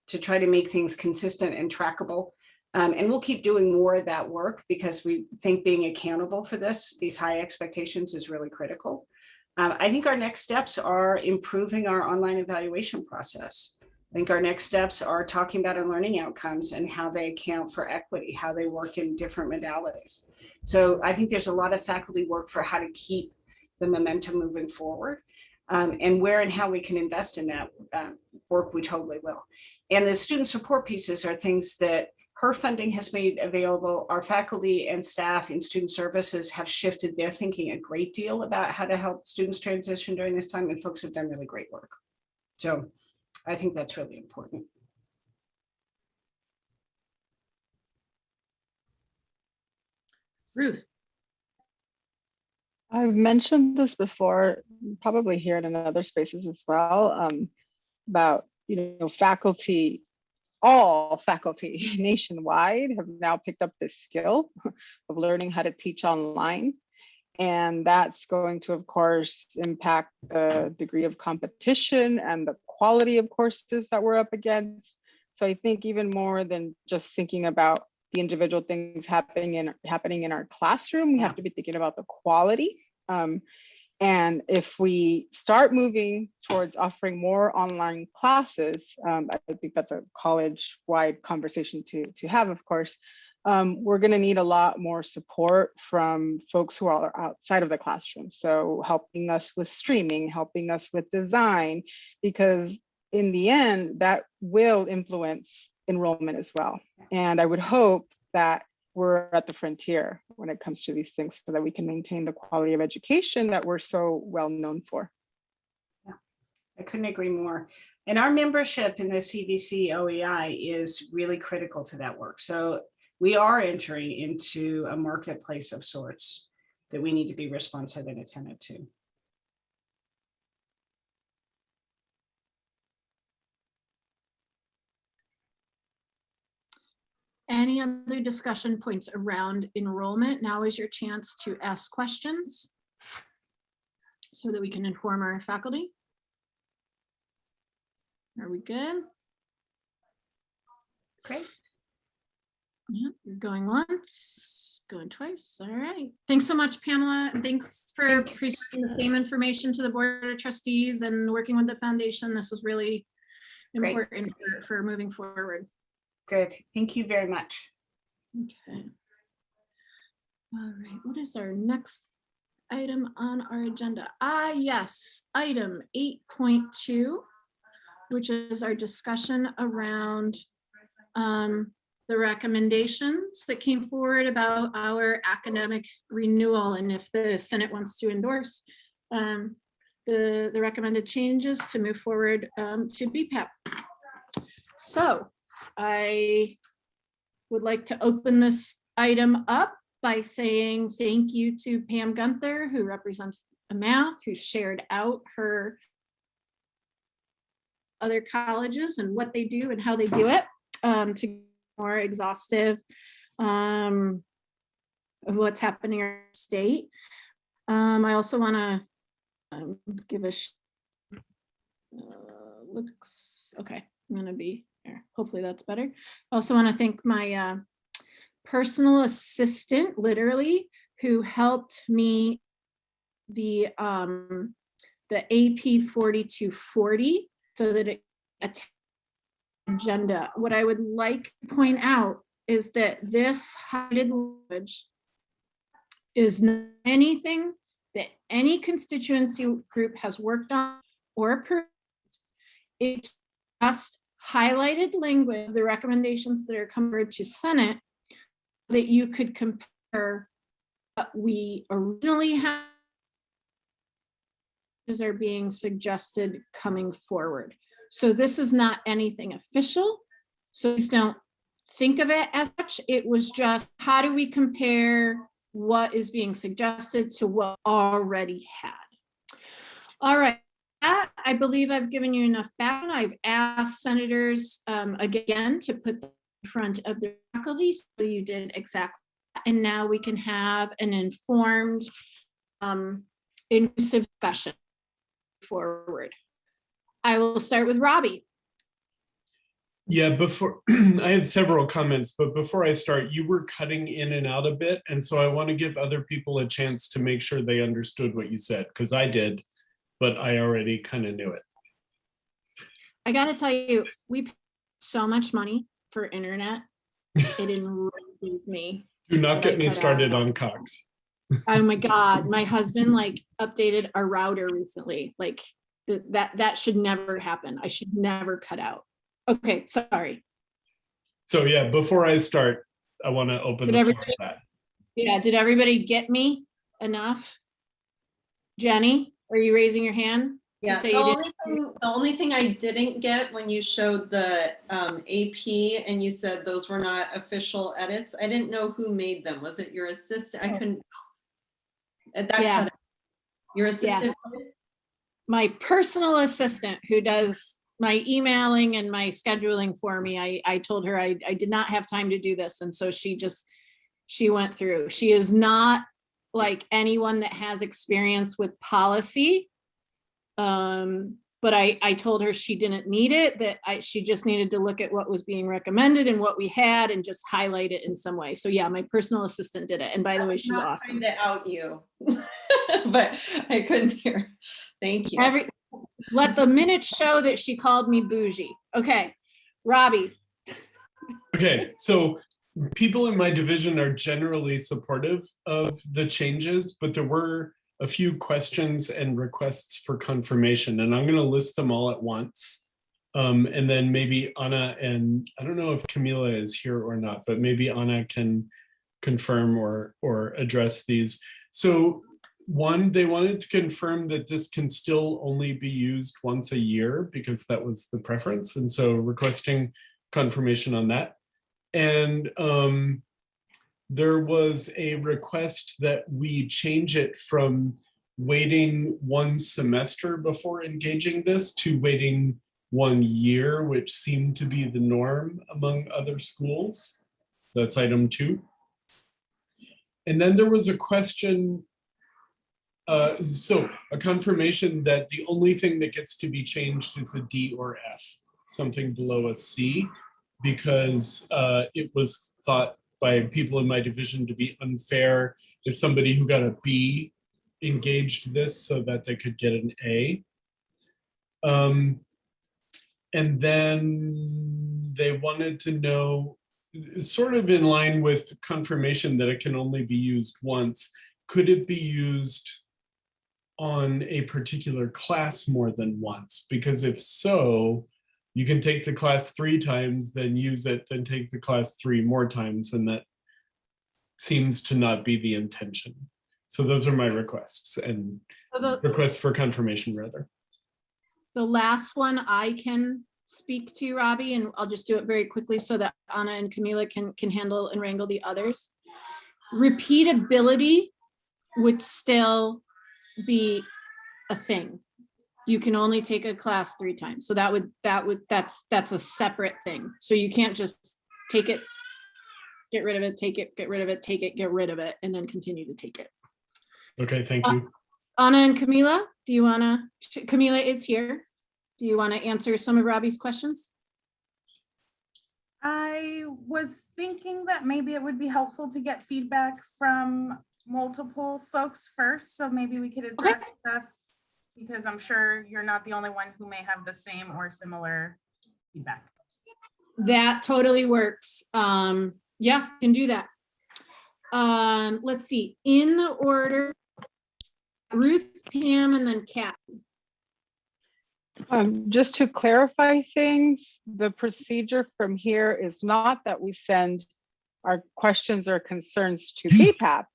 to try to make things consistent and trackable. And we'll keep doing more of that work because we think being accountable for these high expectations is really critical. I think our next steps are improving our online evaluation process. I think our next steps are talking about our learning outcomes and how they account for equity, how they work in different modalities. So I think there's a lot of faculty work for how to keep the momentum moving forward. And where and how we can invest in that work, we totally will. And the student support pieces are things that her funding has made available. Our faculty and staff in student services have shifted their thinking a great deal about how to help students transition during this time, and folks have done really great work. So I think that's really important. Ruth. I've mentioned this before, probably here and in other spaces as well, about, faculty, all faculty nationwide have now picked up this skill of learning how to teach online. And that's going to, of course, impact the degree of competition and the quality of courses that we're up against. So I think even more than just thinking about the individual things happening in our classroom, we have to be thinking about the quality. And if we start moving towards offering more online classes, I think that's a college-wide conversation to have, of course. We're going to need a lot more support from folks who are outside of the classroom. So helping us with streaming, helping us with design, because in the end, that will influence enrollment as well. And I would hope that we're at the frontier when it comes to these things so that we can maintain the quality of education that we're so well known for. Yeah, I couldn't agree more. And our membership in the CVC OEI is really critical to that work. So we are entering into a marketplace of sorts that we need to be responsive and attentive to. Any other discussion points around enrollment? Now is your chance to ask questions so that we can inform our faculty. Are we good? Great. Yeah, going once, going twice. All right. Thanks so much, Pamela. Thanks for presenting the same information to the Board of Trustees and working with the foundation. This was really Great. important for moving forward. Good. Thank you very much. Okay. All right, what is our next item on our agenda? Yes, item 8.2, which is our discussion around the recommendations that came forward about our academic renewal, and if the Senate wants to endorse the recommended changes to move forward to BPAP. So I would like to open this item up by saying thank you to Pam Gunther, who represents math, who shared out her other colleges and what they do and how they do it to be more exhaustive of what's happening in our state. I also want to give a looks okay. I'm going to be here. Hopefully that's better. I also want to thank my personal assistant, literally, who helped me the AP 4240 so that it agenda. What I would like to point out is that this highlighted language is not anything that any constituency group has worked on or approved. It's just highlighted language of the recommendations that are coming to Senate that you could compare what we originally had are being suggested coming forward. So this is not anything official. So please don't think of it as such. It was just, how do we compare what is being suggested to what already had? All right. I believe I've given you enough background. I've asked senators again to put them in front of the faculty, so you did exactly that. And now we can have an informed, inclusive discussion forward. I will start with Robbie. Yeah, before I had several comments, but before I start, you were cutting in and out a bit. And so I want to give other people a chance to make sure they understood what you said, because I did, but I already kind of knew it. I got to tell you, we pay so much money for internet. It enrages me. Do not get me started on Cox. Oh my God, my husband like updated our router recently. Like that should never happen. I should never cut out. Okay, sorry. So yeah, before I start, I want to open the floor to that. Yeah, did everybody get me enough? Jenny, are you raising your hand? Yeah, the only thing I didn't get when you showed the AP and you said those were not official edits, I didn't know who made them. Was it your assistant? I couldn't. Yeah. Your assistant? Yeah. My personal assistant who does my emailing and my scheduling for me. I told her I did not have time to do this. And so she went through. She is not like anyone that has experience with policy. But I told her she didn't need it, that she just needed to look at what was being recommended and what we had and just highlight it in some way. So yeah, my personal assistant did it. And by the way, she's awesome. To out you, but I couldn't hear. Thank you. Let the minutes show that she called me bougie. Okay, Robbie. Okay, so people in my division are generally supportive of the changes, but there were a few questions and requests for confirmation, and I'm going to list them all at once. And then maybe Anna, and I don't know if Camila is here or not, but maybe Anna can confirm or address these. So one, they wanted to confirm that this can still only be used once a year because that was the preference. And so requesting confirmation on that. And there was a request that we change it from waiting one semester before engaging this to waiting 1 year, which seemed to be the norm among other schools. That's item 2. And then there was a question, so a confirmation that the only thing that gets to be changed is a D or F, something below a C, because it was thought by people in my division to be unfair if somebody who got a B engaged this so that they could get an A. And then they wanted to know, sort of in line with confirmation that it can only be used once, could it be used on a particular class more than once? Because if so, you can take the class 3 times, then use it, then take the class 3 more times, and that seems to not be the intention. So those are my requests, and requests for confirmation rather. The last one I can speak to, Robbie, and I'll just do it very quickly so that Anna and Camila can handle and wrangle the others. Repeatability would still be a thing. You can only take a class 3 times. So that's a separate thing. So you can't just take it, get rid of it, take it, get rid of it, take it, get rid of it, and then continue to take it. Okay, thank you. Anna and Camila, do you wanna, Camila is here. Do you wanna answer some of Robbie's questions? I was thinking that maybe it would be helpful to get feedback from multiple folks first, so maybe we could address stuff, because I'm sure you're not the only one who may have the same or similar feedback. That totally works. Yeah, can do that. Let's see, in the order, Ruth, Pam, and then Kat. Just to clarify things, the procedure from here is not that we send our questions or concerns to BPAP,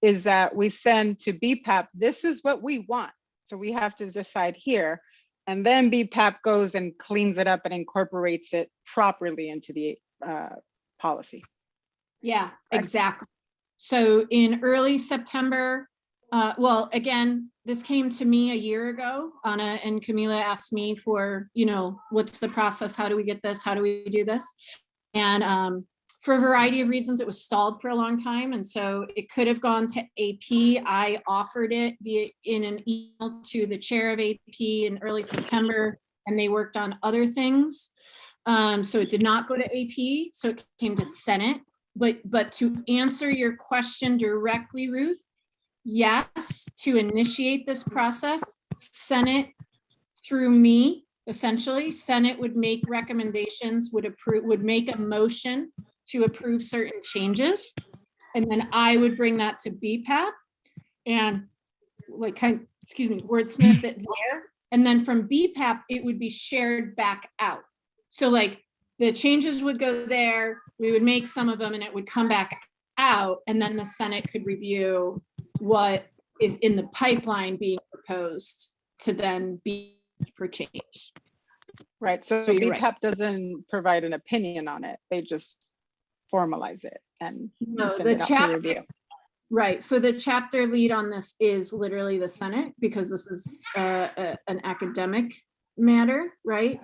is that we send to BPAP, this is what we want. So we have to decide here, and then BPAP goes and cleans it up and incorporates it properly into the policy. Yeah, exactly. So in early September, well, again, this came to me a year ago. Anna and Camila asked me for, what's the process? How do we get this? How do we do this? And for a variety of reasons, it was stalled for a long time. And so it could have gone to AP. I offered it in an email to the chair of AP in early September, and they worked on other things. So it did not go to AP. So it came to Senate. But to answer your question directly, Ruth, yes, to initiate this process, Senate through me, essentially, Senate would make recommendations, would make a motion to approve certain changes. And then I would bring that to BPAP and wordsmith it there. And then from BPAP, it would be shared back out. So the changes would go there, we would make some of them and it would come back out, and then the Senate could review what is in the pipeline being proposed to then be for change. Right, so you're BPAP right. doesn't provide an opinion on it, they just formalize it and send the it out to review. Right, so the chapter lead on this is literally the Senate, because this is an academic matter, right?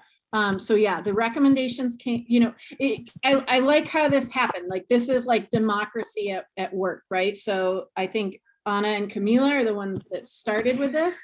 So yeah, the recommendations came, I like how this happened. This is like democracy at work, right? So I think Anna and Camila are the ones that started with this.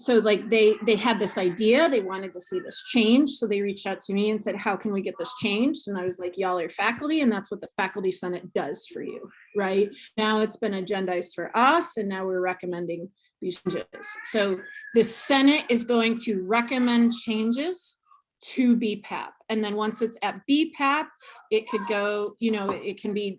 So they had this idea, they wanted to see this change. So they reached out to me and said, how can we get this changed? And I was like, y'all are faculty, and that's what the Faculty Senate does for you, right? Now it's been agendized for us, and now we're recommending these changes. So the Senate is going to recommend changes to BPAP. And then once it's at BPAP, it could go, it can be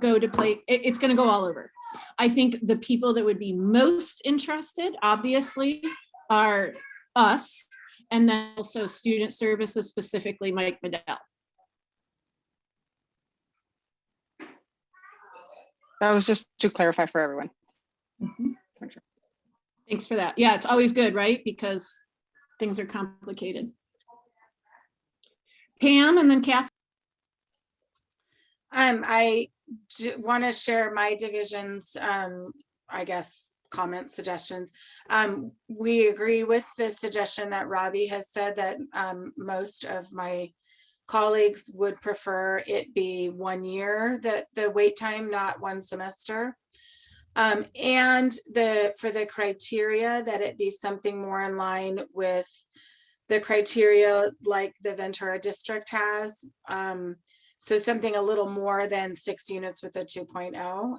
it's going to go all over. I think the people that would be most interested, obviously, are us, and then also student services, specifically Mike Medell. That was just to clarify for everyone. Mm-hmm. Thanks for that. Yeah, it's always good, right? Because things are complicated. Pam, and then Kathy. I want to share my division's, I guess, comments, suggestions. We agree with the suggestion that Robbie has said, that most of my colleagues would prefer it be 1 year, that the wait time, not 1 semester. And for the criteria, that it be something more in line with the criteria like the Ventura district has. So something a little more than 6 units with a 2.0,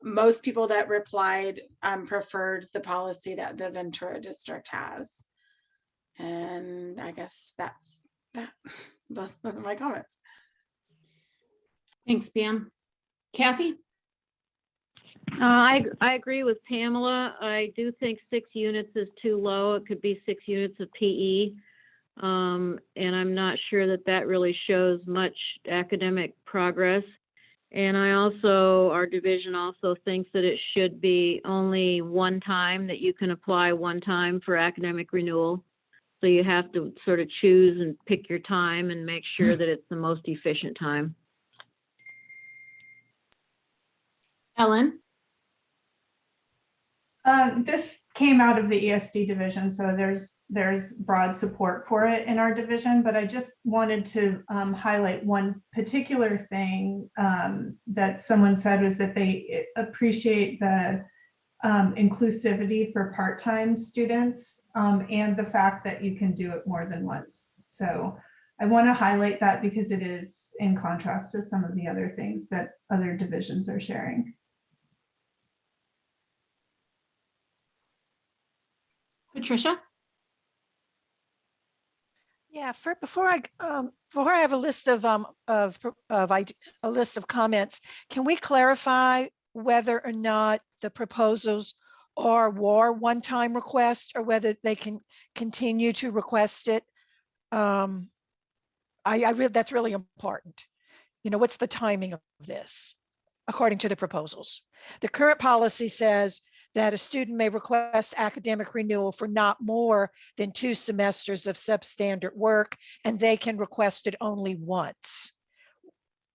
most people that replied preferred the policy that the Ventura district has. And I guess that's that. Those are my comments. Thanks, Pam. Kathy? I agree with Pamela. I do think 6 units is too low. It could be 6 units of PE. And I'm not sure that that really shows much academic progress. And our division also thinks that it should be only one time, that you can apply one time for academic renewal. So you have to sort of choose and pick your time and make sure that it's the most efficient time. Ellen? This came out of the ESD division, so there's broad support for it in our division, but I just wanted to highlight one particular thing that someone said, was that they appreciate the inclusivity for part-time students and the fact that you can do it more than once. So I want to highlight that because it is in contrast to some of the other things that other divisions are sharing. Patricia? Yeah, before I have a list of a list of comments, can we clarify whether or not the proposals are one-time request, or whether they can continue to request it? That's really important. You know, what's the timing of this according to the proposals? The current policy says that a student may request academic renewal for not more than 2 semesters of substandard work, and they can request it only once.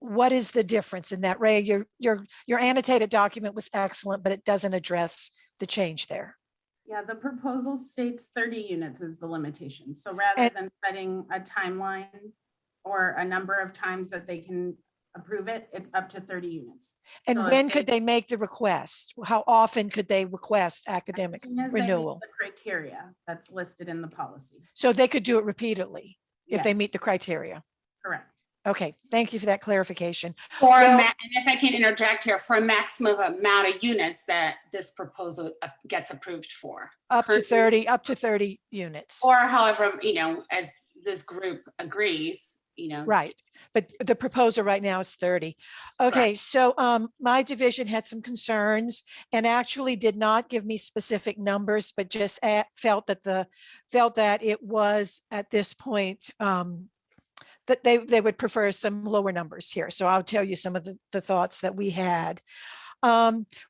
What is the difference in that? Ray, your annotated document was excellent, but it doesn't address the change there. Yeah, the proposal states 30 units is the limitation. So rather than setting a timeline or a number of times that they can approve it, it's up to 30 units. And So when could they make the request? How often could they request academic as soon as they meet renewal? the criteria that's listed in the policy. So they could do it repeatedly if they Yes. meet the criteria. Correct. Okay, thank you for that clarification. And if I can interject here, for a maximum amount of units that this proposal gets approved for. Up to 30 units. Or however, as this group agrees, Right, but the proposal right now is 30. Okay, Right. so my division had some concerns and actually did not give me specific numbers, but just felt that it was at this point that they would prefer some lower numbers here. So I'll tell you some of the thoughts that we had.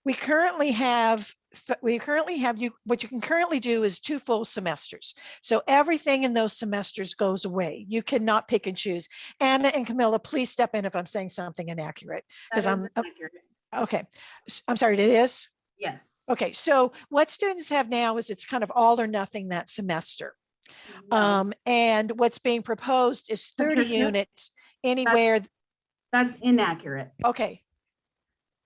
We currently have what you can currently do is 2 full semesters. So everything in those semesters goes away. You cannot pick and choose. Anna and Camilla, please step in if I'm saying something inaccurate, because That is inaccurate. okay. I'm sorry, it is? Yes. Okay, so what students have now is it's kind of all or nothing that semester. And what's being proposed is 30 Patricia? units anywhere. That's inaccurate. Okay.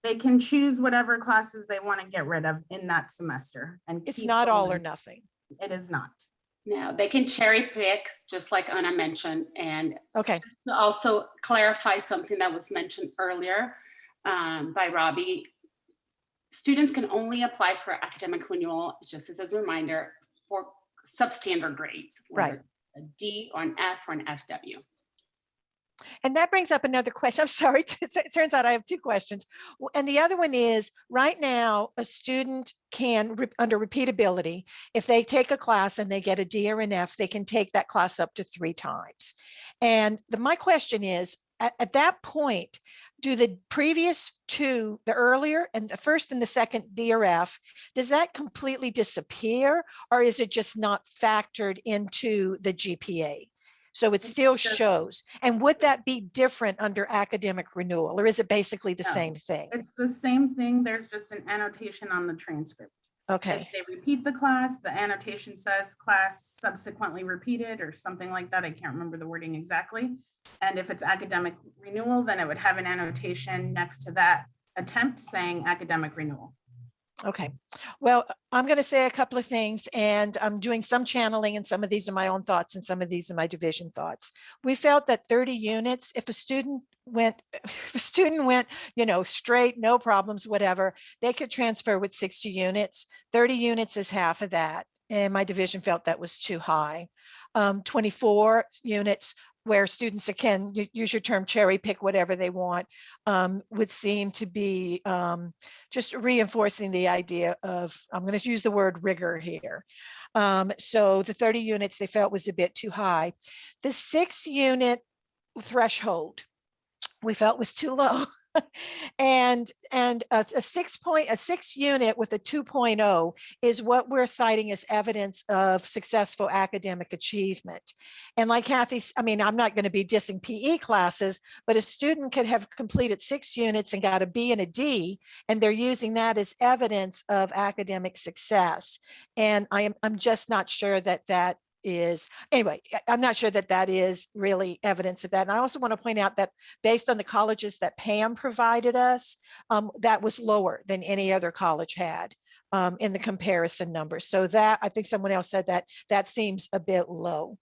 They can choose whatever classes they want to get rid of in that semester. And It's keep not all or going. nothing. It is not. No, they can cherry pick, just like Anna mentioned. And Okay. just to also clarify something that was mentioned earlier by Robbie, students can only apply for academic renewal, just as a reminder, for substandard grades, Right. whether a D or an F or an FW. And that brings up another question. I'm sorry. It turns out I have 2 questions. And the other one is, right now, a student can, under repeatability, if they take a class and they get a D or an F, they can take that class up to 3 times. And my question is, at that point, do the previous 2, the earlier and the first and the second D or F, does that completely disappear, or is it just not factored into the GPA? So it still shows. And would that be different under academic renewal, or is it basically the No. same thing? It's the same thing. There's just an annotation on the transcript. Okay. If they repeat the class, the annotation says class subsequently repeated or something like that. I can't remember the wording exactly. And if it's academic renewal, then it would have an annotation next to that attempt saying academic renewal. Okay, well, I'm going to say a couple of things, and I'm doing some channeling, and some of these are my own thoughts and some of these are my division thoughts. We felt that 30 units, if a student went, straight, no problems, whatever, they could transfer with 60 units. 30 units is half of that. And my division felt that was too high. 24 units where students can use your term, cherry pick whatever they want, would seem to be just reinforcing the idea of, I'm going to use the word rigor here. So the 30 units they felt was a bit too high. The 6 unit threshold we felt was too low. and a 6 unit with a 2.0 is what we're citing as evidence of successful academic achievement. And like Kathy, I mean, I'm not going to be dissing PE classes, but a student could have completed 6 units and got a B and a D, and they're using that as evidence of academic success. And I'm just not sure that is, anyway, I'm not sure that is really evidence of that. And I also want to point out that based on the colleges that Pam provided us, that was lower than any other college had in the comparison numbers. So that, I think someone else said that seems a bit low.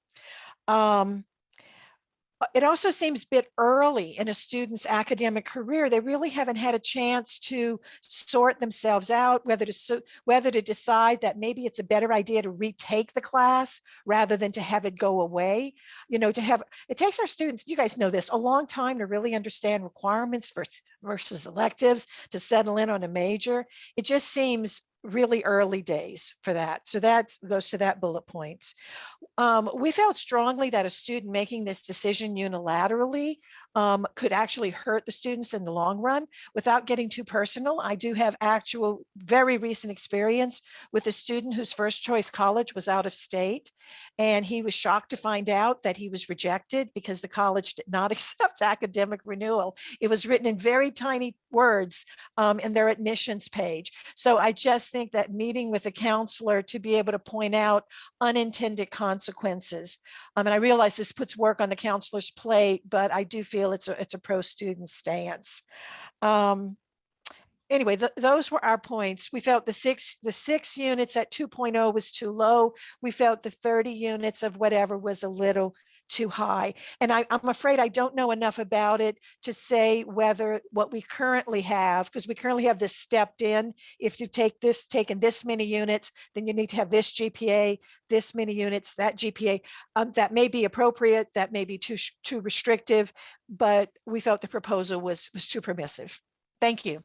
It also seems a bit early in a student's academic career. They really haven't had a chance to sort themselves out, whether to decide that maybe it's a better idea to retake the class rather than to have it go away. It takes our students, you guys know this, a long time to really understand requirements versus electives, to settle in on a major. It just seems really early days for that. So that goes to that bullet points. We felt strongly that a student making this decision unilaterally could actually hurt the students in the long run. Without getting too personal, I do have actual very recent experience with a student whose first choice college was out of state. And he was shocked to find out that he was rejected because the college did not accept academic renewal. It was written in very tiny words in their admissions page. So I just think that meeting with a counselor to be able to point out unintended consequences. And I realize this puts work on the counselor's plate, but I do feel it's a pro-student stance. Anyway, those were our points. We felt the six units at 2.0 was too low. We felt the 30 units of whatever was a little too high. And I'm afraid I don't know enough about it to say whether what we currently have, because we currently have this stepped in, if you taken this many units, then you need to have this GPA, this many units, that GPA, that may be appropriate, that may be too restrictive, but we felt the proposal was too permissive. Thank you.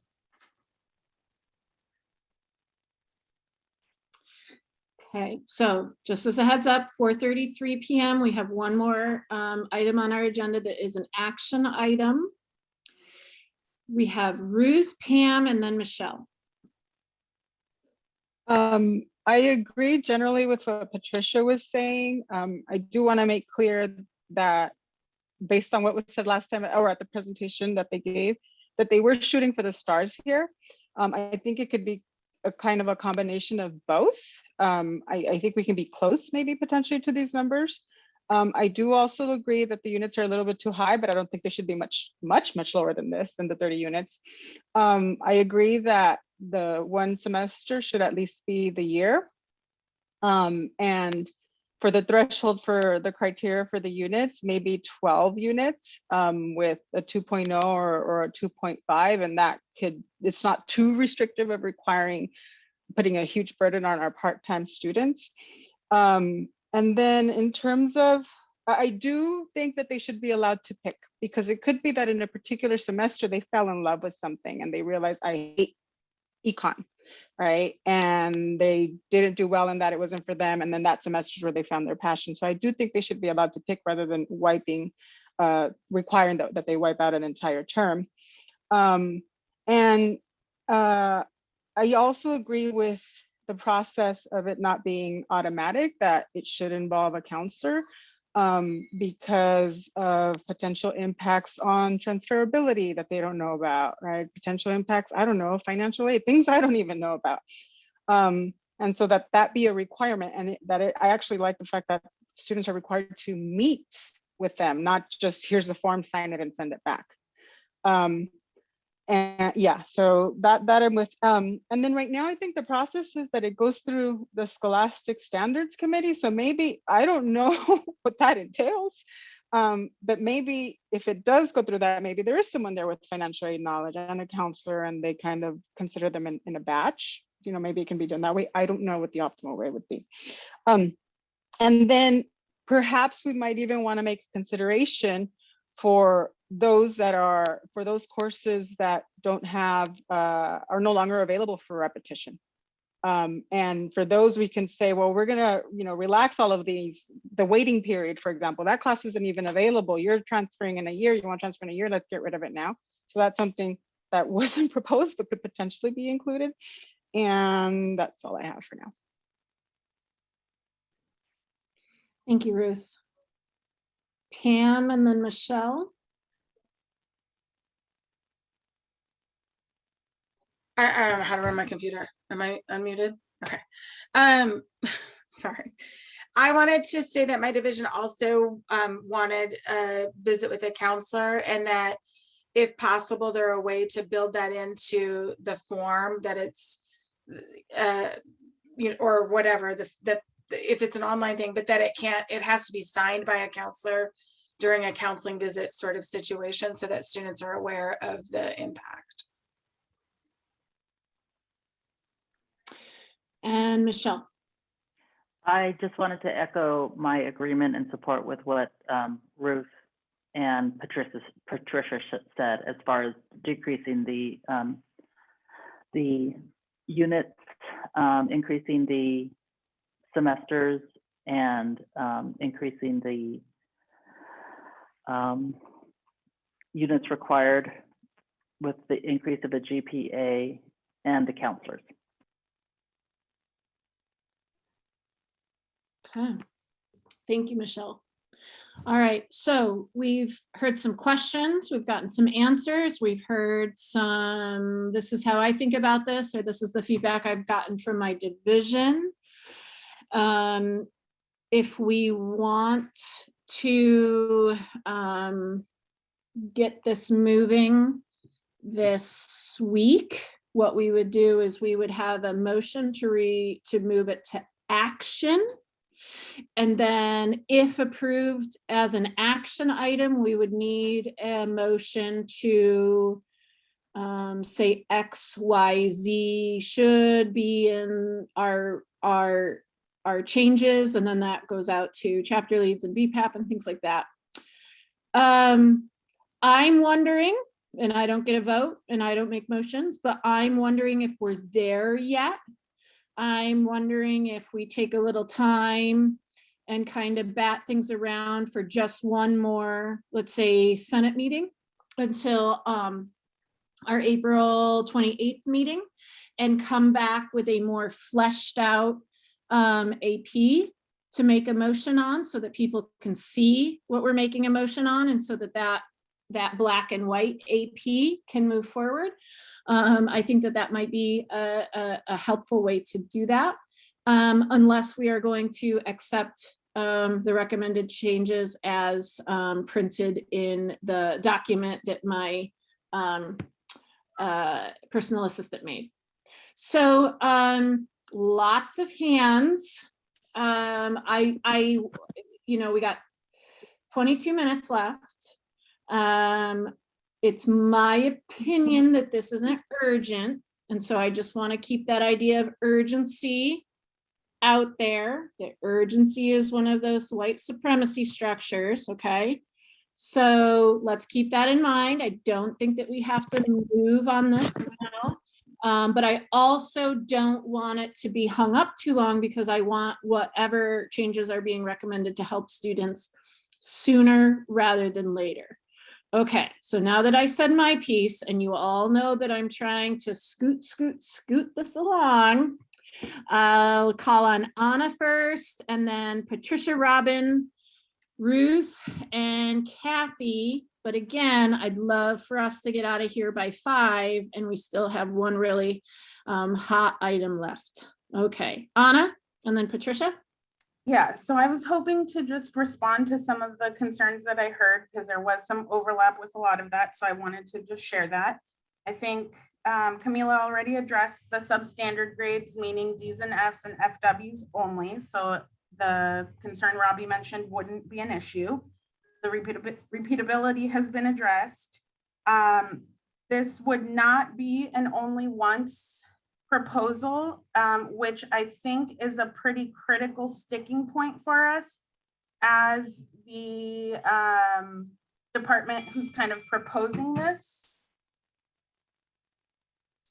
Okay, so just as a heads up, 4:33 p.m. we have one more item on our agenda that is an action item. We have Ruth, Pam, and then Michelle. I agree generally with what Patricia was saying. I do want to make clear that based on what was said last time or at the presentation that they gave, that they were shooting for the stars here. I think it could be a kind of a combination of both. I think we can be close maybe potentially to these numbers. I do also agree that the units are a little bit too high, but I don't think they should be much lower than this, than the 30 units. I agree that the 1 semester should at least be the year. And for the threshold for the criteria for the units, maybe 12 units with a 2.0 or a 2.5, and that it's not too restrictive of putting a huge burden on our part-time students. And then in terms of, I do think that they should be allowed to pick, because it could be that in a particular semester they fell in love with something and they realized, I hate econ, right? And they didn't do well in that, it wasn't for them. And then that semester is where they found their passion. So I do think they should be allowed to pick rather than requiring that they wipe out an entire term. I also agree with the process of it not being automatic, that it should involve a counselor because of potential impacts on transferability that they don't know about, right? Potential impacts, I don't know, financial aid, things I don't even know about. And so that be a requirement, and I actually like the fact that students are required to meet with them, not just here's the form, sign it and send it back. And yeah, so that I'm with. And then right now, I think the process is that it goes through the Scholastic Standards Committee. So maybe, I don't know what that entails. But maybe if it does go through that, maybe there is someone there with financial aid knowledge and a counselor, and they kind of consider them in a batch. You know, maybe it can be done that way. I don't know what the optimal way would be. And then perhaps we might even want to make consideration for those courses that don't have, are no longer available for repetition. And for those, we can say, well, we're gonna, relax all of these, the waiting period, for example, that class isn't even available. You're transferring in a year, you want to transfer in a year, let's get rid of it now. So that's something that wasn't proposed, but could potentially be included. And that's all I have for now. Thank you, Ruth. Pam and then Michelle. I don't know how to run my computer. Am I unmuted? Okay. Sorry. I wanted to say that my division also wanted a visit with a counselor, and that if possible, there are a way to build that into the form, that it's, or whatever, if it's an online thing, but that it has to be signed by a counselor during a counseling visit sort of situation, so that students are aware of the impact. And Michelle. I just wanted to echo my agreement and support with what Ruth and Patricia said, as far as decreasing the units, increasing the semesters, and increasing the units required with the increase of the GPA and the counselors. Okay. Thank you, Michelle. All right, so we've heard some questions, we've gotten some answers, we've heard some, this is how I think about this, or this is the feedback I've gotten from my division. If we want to get this moving this week, what we would do is we would have a motion to move it to action. And then if approved as an action item, we would need a motion to say X, Y, Z should be in our changes. And then that goes out to chapter leads and BPAP and things like that. I'm wondering, and I don't get a vote and I don't make motions, but I'm wondering if we're there yet. I'm wondering if we take a little time and kind of bat things around for just one more, let's say, Senate meeting until our April 28th meeting, and come back with a more fleshed out AP to make a motion on, so that people can see what we're making a motion on, and so that black and white AP can move forward. I think that might be a helpful way to do that, unless we are going to accept the recommended changes as printed in the document that my personal assistant made. So lots of hands. We got 22 minutes left. It's my opinion that this isn't urgent. And so I just want to keep that idea of urgency out there. The urgency is one of those white supremacy structures. Okay. So let's keep that in mind. I don't think that we have to move on this now. But I also don't want it to be hung up too long, because I want whatever changes are being recommended to help students sooner rather than later. Okay, so now that I said my piece, and you all know that I'm trying to scoot this along, I'll call on Anna first, and then Patricia, Robin, Ruth, and Kathy. But again, I'd love for us to get out of here by 5, and we still have one really hot item left. Okay, Anna, and then Patricia. Yeah, so I was hoping to just respond to some of the concerns that I heard, because there was some overlap with a lot of that. So I wanted to just share that. I think Camila already addressed the substandard grades, meaning Ds and Fs and FWs only. So the concern Robbie mentioned wouldn't be an issue. The repeatability has been addressed. This would not be an only once proposal, which I think is a pretty critical sticking point for us as the department who's kind of proposing this.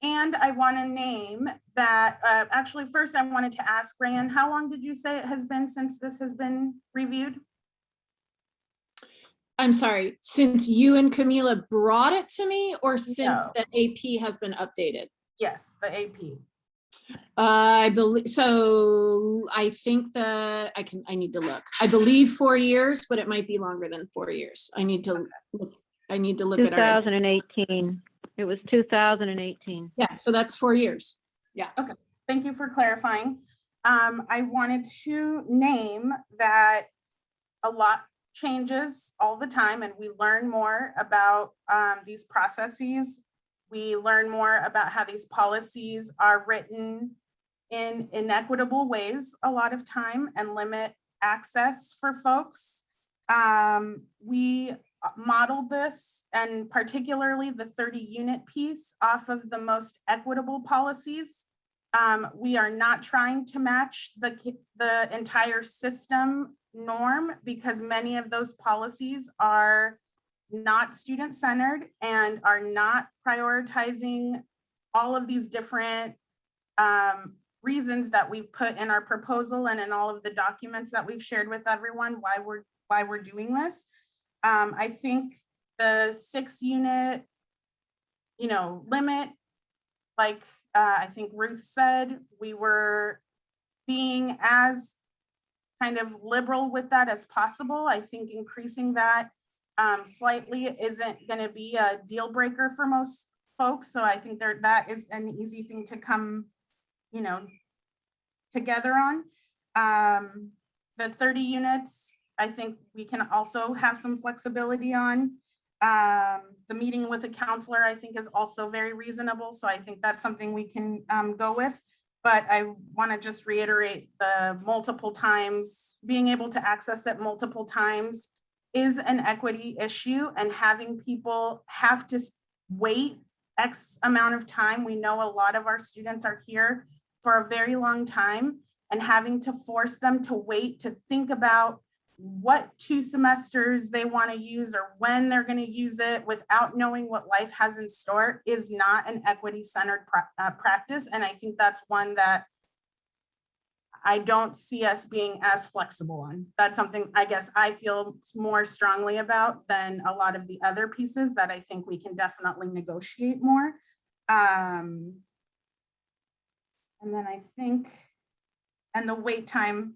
And I want to name that, actually, first I wanted to ask Rayanne, how long did you say it has been since this has been reviewed? I'm sorry, since you and Camila brought it to me, or since No. the AP has been updated? Yes, the AP. I believe, so I think I need to look. I believe 4 years, but it might be longer than 4 years. I need to look at our. 2018. It was 2018. Yeah, so that's 4 years. Yeah. Okay, thank you for clarifying. I wanted to name that a lot changes all the time, and we learn more about these processes. We learn more about how these policies are written in inequitable ways a lot of time and limit access for folks. We modeled this, and particularly the 30-unit piece, off of the most equitable policies. We are not trying to match the entire system norm, because many of those policies are not student-centered and are not prioritizing all of these different reasons that we've put in our proposal and in all of the documents that we've shared with everyone why we're doing this. I think the 6-unit, limit, like I think Ruth said, we were being as kind of liberal with that as possible. I think increasing that slightly isn't going to be a deal breaker for most folks. So I think that is an easy thing to come, together on. The 30 units, I think we can also have some flexibility on. The meeting with a counselor, I think, is also very reasonable. So I think that's something we can go with. But I want to just reiterate the multiple times, being able to access it multiple times is an equity issue, and having people have to wait X amount of time. We know a lot of our students are here for a very long time, and having to force them to wait to think about what 2 semesters they want to use or when they're going to use it without knowing what life has in store is not an equity-centered practice. And I think that's one that I don't see us being as flexible on. That's something I guess I feel more strongly about than a lot of the other pieces that I think we can definitely negotiate more. And then I think, and the wait time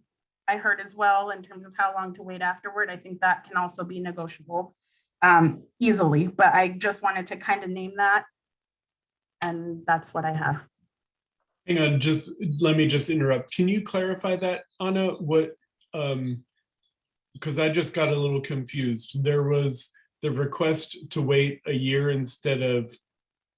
I heard as well, in terms of how long to wait afterward, I think that can also be negotiable easily, but I just wanted to kind of name that. And that's what I have. Hang on, let me just interrupt. Can you clarify that, Anna? What, because I just got a little confused. There was the request to wait a year instead of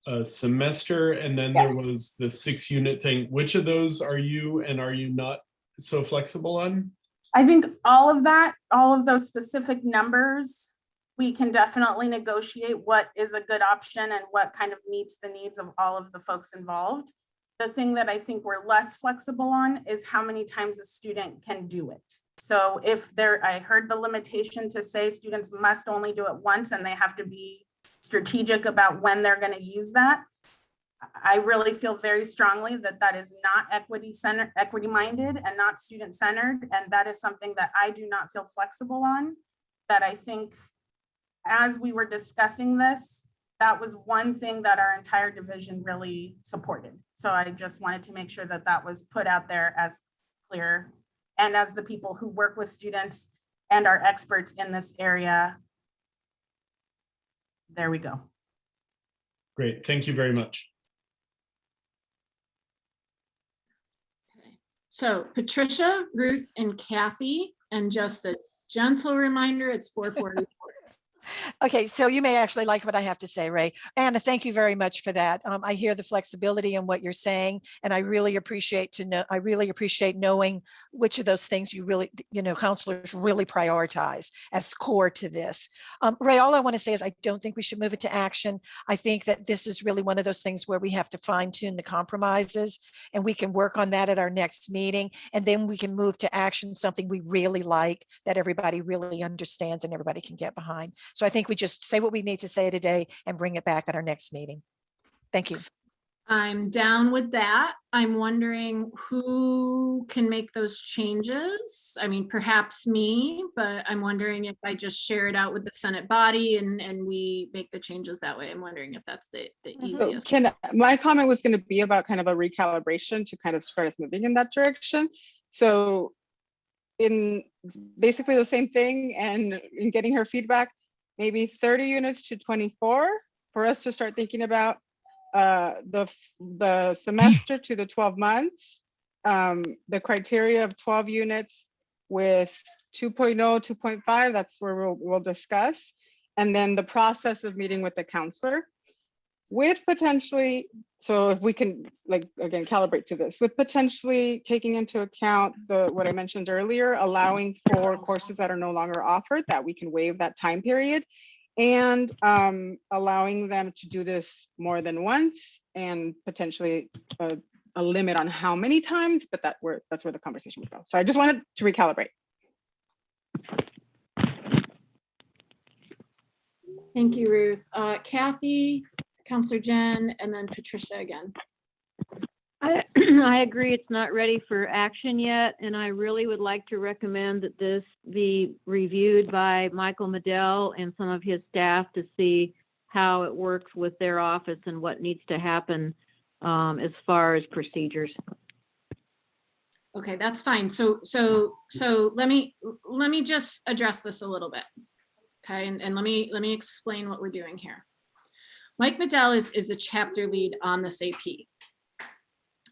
a semester, and then there was the 6-unit thing. Which of those are you and are you not so flexible on? I think all of that, all of those specific numbers, we can definitely negotiate what is a good option and what kind of meets the needs of all of the folks involved. The thing that I think we're less flexible on is how many times a student can do it. So I heard the limitation to say students must only do it once, and they have to be strategic about when they're going to use that. I really feel very strongly that that is not equity-minded and not student-centered. And that is something that I do not feel flexible on, that I think as we were discussing this, that was one thing that our entire division really supported. So I just wanted to make sure that that was put out there as clear, and as the people who work with students and are experts in this area. There we go. Great, thank you very much. So Patricia, Ruth, and Kathy, and just a gentle reminder, it's 4:44. Okay, so you may actually like what I have to say, Ray. Anna, thank you very much for that. I hear the flexibility in what you're saying, and I really appreciate knowing which of those things you really, counselors really prioritize as core to this. Ray, all I want to say is I don't think we should move it to action. I think that this is really one of those things where we have to fine tune the compromises, and we can work on that at our next meeting, and then we can move to action, something we really like, that everybody really understands and everybody can get behind. So I think we just say what we need to say today and bring it back at our next meeting. Thank you. I'm down with that. I'm wondering who can make those changes. I mean, perhaps me, but I'm wondering if I just share it out with the Senate body and we make the changes that way. I'm wondering if that's the So easiest. my comment was going to be about kind of a recalibration to kind of start us moving in that direction. So in basically the same thing, and in getting her feedback, maybe 30 units to 24 for us to start thinking about the semester to the 12 months, the criteria of 12 units with 2.0, 2.5, that's where we'll discuss. And then the process of meeting with the counselor with potentially, so if we can, like, again, calibrate to this, with potentially taking into account what I mentioned earlier, allowing for courses that are no longer offered, that we can waive that time period, and allowing them to do this more than once, and potentially a limit on how many times, but that's where the conversation would go. So I just wanted to recalibrate. Thank you, Ruth. Kathy, Counselor Jen, and then Patricia again. I agree it's not ready for action yet, and I really would like to recommend that this be reviewed by Michael Medell and some of his staff to see how it works with their office and what needs to happen as far as procedures. Okay, that's fine. So let me just address this a little bit. Okay, and let me explain what we're doing here. Mike Medell is a chapter lead on this AP.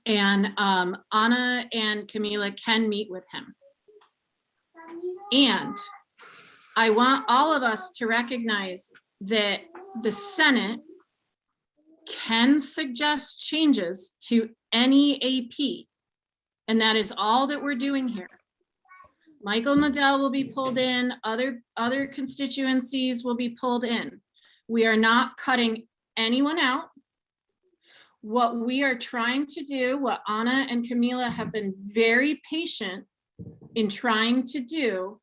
And Anna and Camila can meet with him. And I want all of us to recognize that the Senate can suggest changes to any AP. And that is all that we're doing here. Michael Medell will be pulled in, other constituencies will be pulled in. We are not cutting anyone out. What we are trying to do, what Anna and Camila have been very patient in trying to do,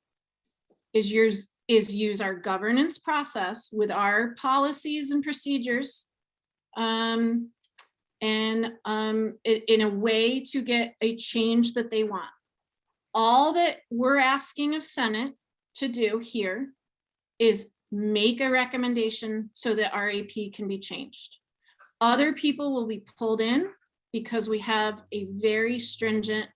is use our governance process with our policies and procedures in a way to get a change that they want. All that we're asking of Senate to do here is make a recommendation so that our AP can be changed. Other people will be pulled in because we have a very stringent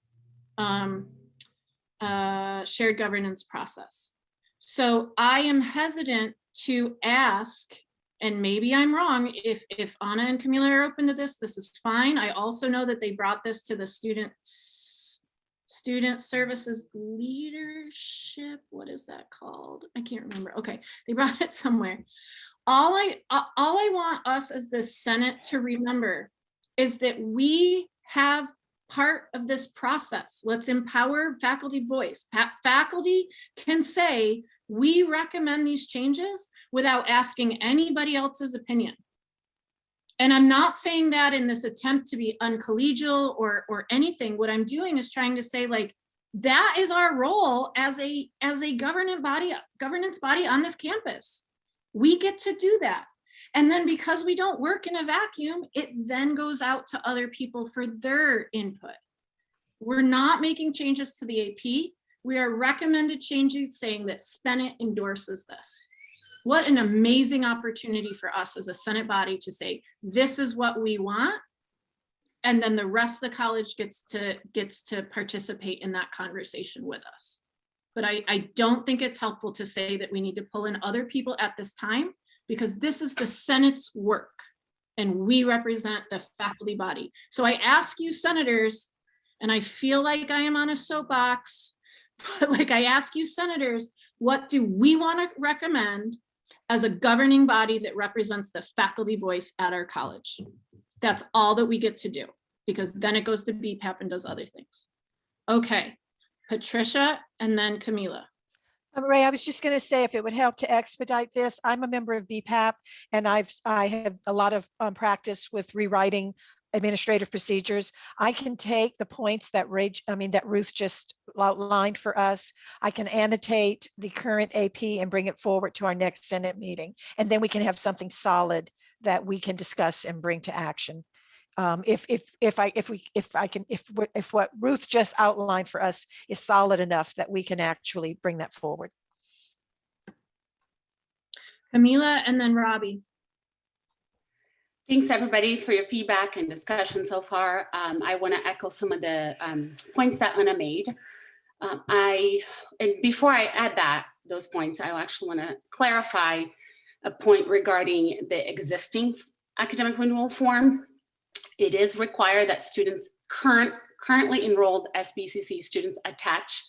shared governance process. So I am hesitant to ask, and maybe I'm wrong, if Anna and Camila are open to this, this is fine. I also know that they brought this to the student services leadership. What is that called? I can't remember. Okay, they brought it somewhere. All I want us as the Senate to remember is that we have part of this process. Let's empower faculty voice. Faculty can say, we recommend these changes without asking anybody else's opinion. And I'm not saying that in this attempt to be uncollegial or anything. What I'm doing is trying to say, like, that is our role as a governance body on this campus. We get to do that. And then because we don't work in a vacuum, it then goes out to other people for their input. We're not making changes to the AP. We are recommended changes saying that Senate endorses this. What an amazing opportunity for us as a Senate body to say, this is what we want. And then the rest of the college gets to participate in that conversation with us. But I don't think it's helpful to say that we need to pull in other people at this time, because this is the Senate's work and we represent the faculty body. So I ask you senators, and I feel like I am on a soapbox, but like I ask you senators, what do we want to recommend? as a governing body that represents the faculty voice at our college. That's all that we get to do, because then it goes to BPAP and does other things. Okay, Patricia and then Camila. Ray, I was just going to say, if it would help to expedite this, I'm a member of BPAP, and I have a lot of practice with rewriting administrative procedures. I can take the points that Ruth just outlined for us. I can annotate the current AP and bring it forward to our next Senate meeting, and then we can have something solid that we can discuss and bring to action. If what Ruth just outlined for us is solid enough that we can actually bring that forward. Camila and then Robbie. Thanks everybody for your feedback and discussion so far. I want to echo some of the points that Anna made. And before I add those points, I actually want to clarify a point regarding the existing academic renewal form. It is required that students currently enrolled SBCC students attach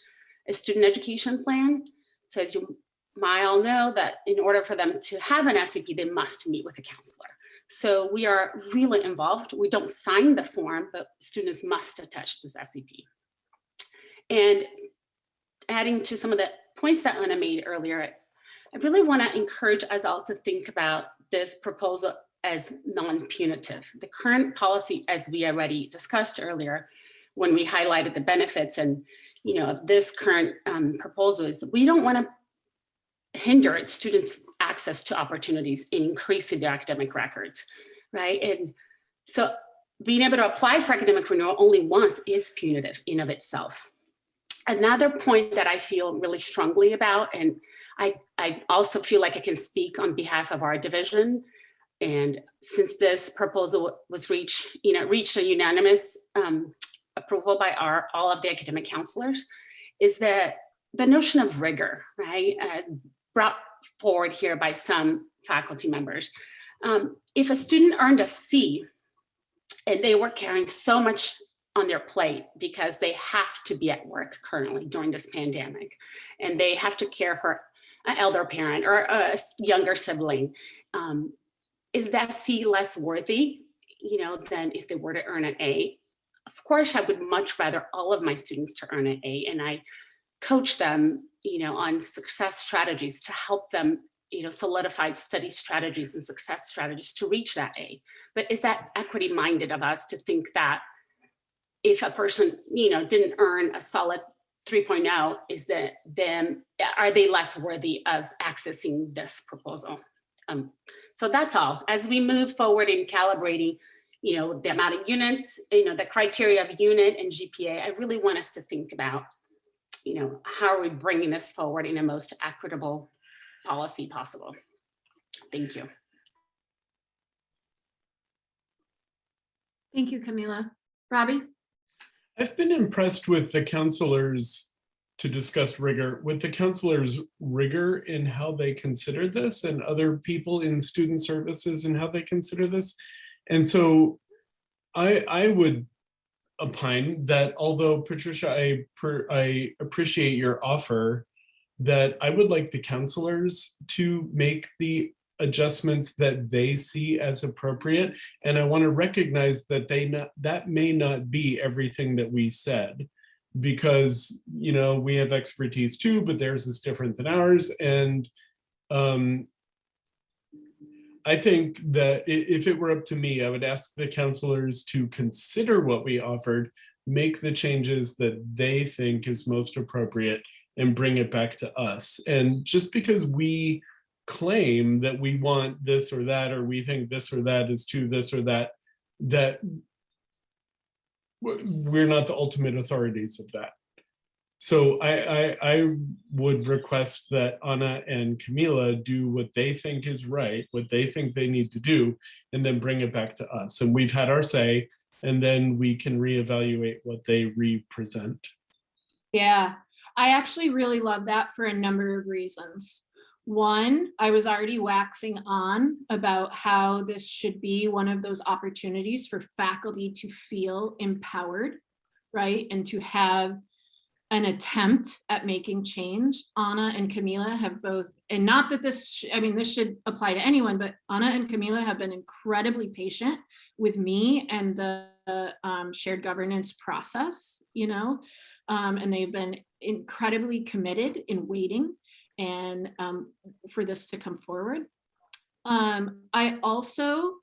a student education plan. So as you might all know, that in order for them to have an SEP, they must meet with a counselor. So we are really involved. We don't sign the form, but students must attach this SEP. And adding to some of the points that Anna made earlier, I really want to encourage us all to think about this proposal as non-punitive. The current policy, as we already discussed earlier, when we highlighted the benefits and of this current proposal, is we don't want to hinder students' access to opportunities in increasing their academic records, right? And so being able to apply for academic renewal only once is punitive in of itself. Another point that I feel really strongly about, and I also feel like I can speak on behalf of our division, and since this proposal was reached a unanimous approval by all of the academic counselors, is that the notion of rigor, right, as brought forward here by some faculty members. If a student earned a C and they were carrying so much on their plate because they have to be at work currently during this pandemic, and they have to care for an elder parent or a younger sibling, is that C less worthy, than if they were to earn an A? Of course, I would much rather all of my students to earn an A, and I coach them, on success strategies to help them, solidify study strategies and success strategies to reach that A. But is that equity minded of us to think that if a person, didn't earn a solid 3.0, are they less worthy of accessing this proposal? So that's all. As we move forward in calibrating, the amount of units, the criteria of unit and GPA, I really want us to think about, how are we bringing this forward in the most equitable policy possible? Thank you. Thank you, Camila. Robbie? I've been impressed with the counselors, to discuss rigor, with the counselors' rigor in how they consider this, and other people in student services and how they consider this. And so I would opine that, although Patricia, I appreciate your offer, that I would like the counselors to make the adjustments that they see as appropriate. And I want to recognize that that may not be everything that we said, because we have expertise too, but theirs is different than ours. And I think that if it were up to me, I would ask the counselors to consider what we offered, make the changes that they think is most appropriate, and bring it back to us. And just because we claim that we want this or that, or we think this or that is to this or that, that we're not the ultimate authorities of that. So I would request that Anna and Camila do what they think is right, what they think they need to do, and then bring it back to us. And we've had our say, and then we can reevaluate what they represent. Yeah, I actually really love that for a number of reasons. One, I was already waxing on about how this should be one of those opportunities for faculty to feel empowered, right? And to have an attempt at making change. Anna and Camila have both, and not that this, I mean, this should apply to anyone, but Anna and Camila have been incredibly patient with me and the shared governance process, you know, and they've been incredibly committed in waiting and for this to come forward. I also,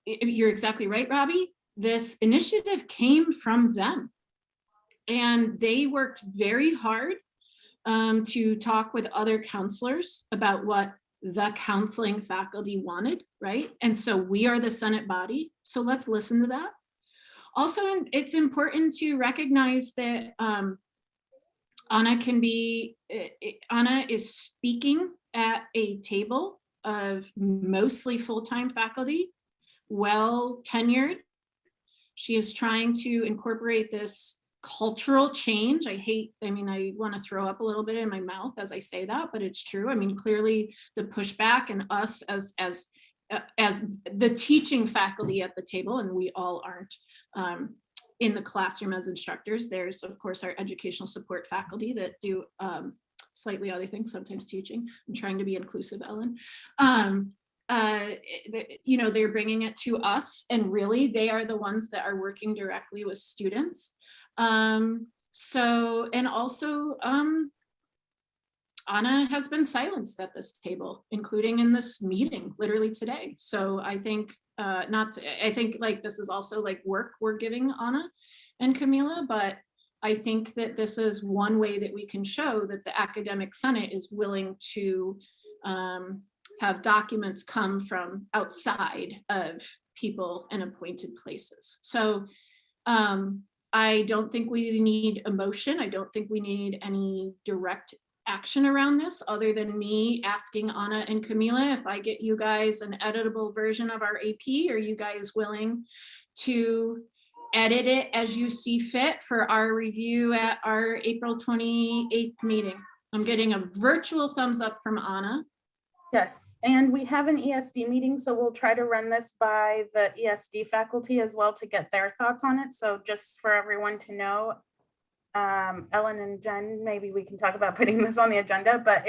you're exactly right, Robbie, this initiative came from them. And they worked very hard to talk with other counselors about what the counseling faculty wanted, right? And so we are the Senate body, so let's listen to that. Also, it's important to recognize that Anna is speaking at a table of mostly full-time faculty, well tenured. She is trying to incorporate this cultural change. I want to throw up a little bit in my mouth as I say that, but it's true. I mean, clearly the pushback and us as the teaching faculty at the table, and we all aren't in the classroom as instructors. There's of course our educational support faculty that do slightly other things, sometimes teaching. I'm trying to be inclusive, Ellen. You know, they're bringing it to us, and really they are the ones that are working directly with students. And also Anna has been silenced at this table, including in this meeting, literally today. So I think I think like this is also like work we're giving Anna and Camila, but I think that this is one way that we can show that the Academic Senate is willing to have documents come from outside of people in appointed places. So I don't think we need a motion. I don't think we need any direct action around this other than me asking Anna and Camila, if I get you guys an editable version of our AP, are you guys willing to edit it as you see fit for our review at our April 28th meeting? I'm getting a virtual thumbs up from Anna. Yes, and we have an ESD meeting, so we'll try to run this by the ESD faculty as well to get their thoughts on it. So just for everyone to know, Ellen and Jen, maybe we can talk about putting this on the agenda, but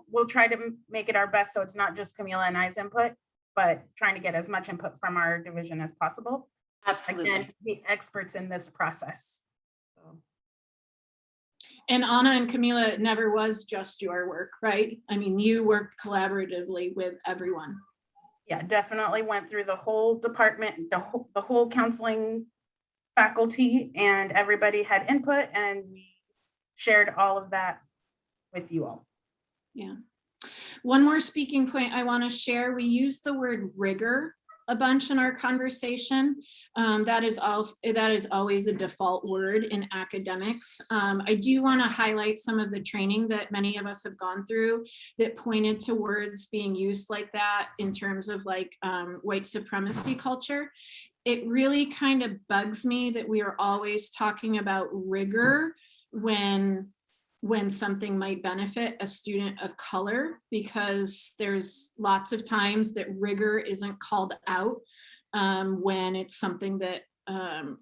we'll try to make it our best so it's not just Camila and I's input, but trying to get as much input from our division as possible. Absolutely. Again, the experts in this process. And Anna and Camila, it never was just your work, right? I mean, you worked collaboratively with everyone. Yeah, definitely went through the whole department, the whole counseling faculty, and everybody had input, and we shared all of that with you all. Yeah. One more speaking point I want to share. We use the word rigor a bunch in our conversation. That is always a default word in academics. I do want to highlight some of the training that many of us have gone through that pointed to words being used like that in terms of like white supremacy culture. It really kind of bugs me that we are always talking about rigor when something might benefit a student of color, because there's lots of times that rigor isn't called out when it's something that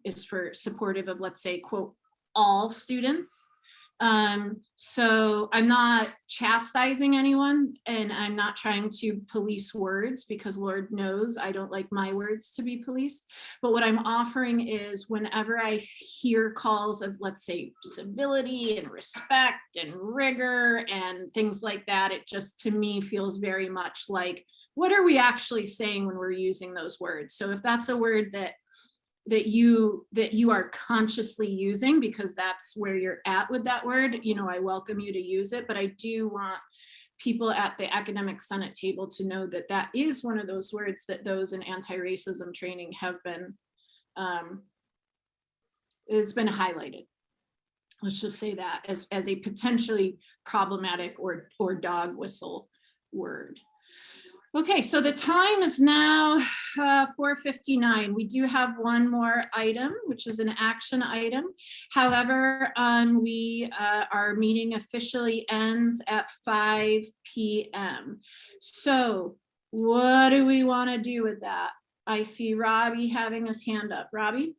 is for supportive of, let's say, quote, all students. So I'm not chastising anyone, and I'm not trying to police words, because Lord knows I don't like my words to be policed. But what I'm offering is whenever I hear calls of, let's say, civility and respect and rigor and things like that, it just to me feels very much like, what are we actually saying when we're using those words? So if that's a word that you are consciously using because that's where you're at with that word, you know, I welcome you to use it, but I do want people at the Academic Senate table to know that that is one of those words that those in anti-racism training have been, it's been highlighted. Let's just say that as a potentially problematic or dog whistle word. Okay, so the time is now 4:59. We do have one more item, which is an action item. However, our meeting officially ends at 5 p.m. So what do we want to do with that? I see Robbie having his hand up. Robbie?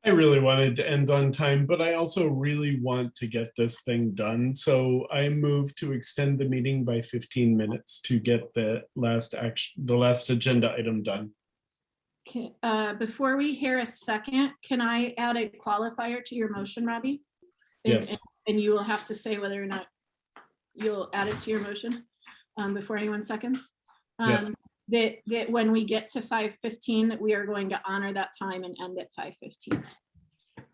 I really wanted to end on time, but I also really want to get this thing done. So I move to extend the meeting by 15 minutes to get the last agenda item done. Before we hear a second, can I add a qualifier to your motion, Robbie? Yes. And you will have to say whether or not you'll add it to your motion before anyone seconds. Yes. That when we get to 5:15, that we are going to honor that time and end at 5:15.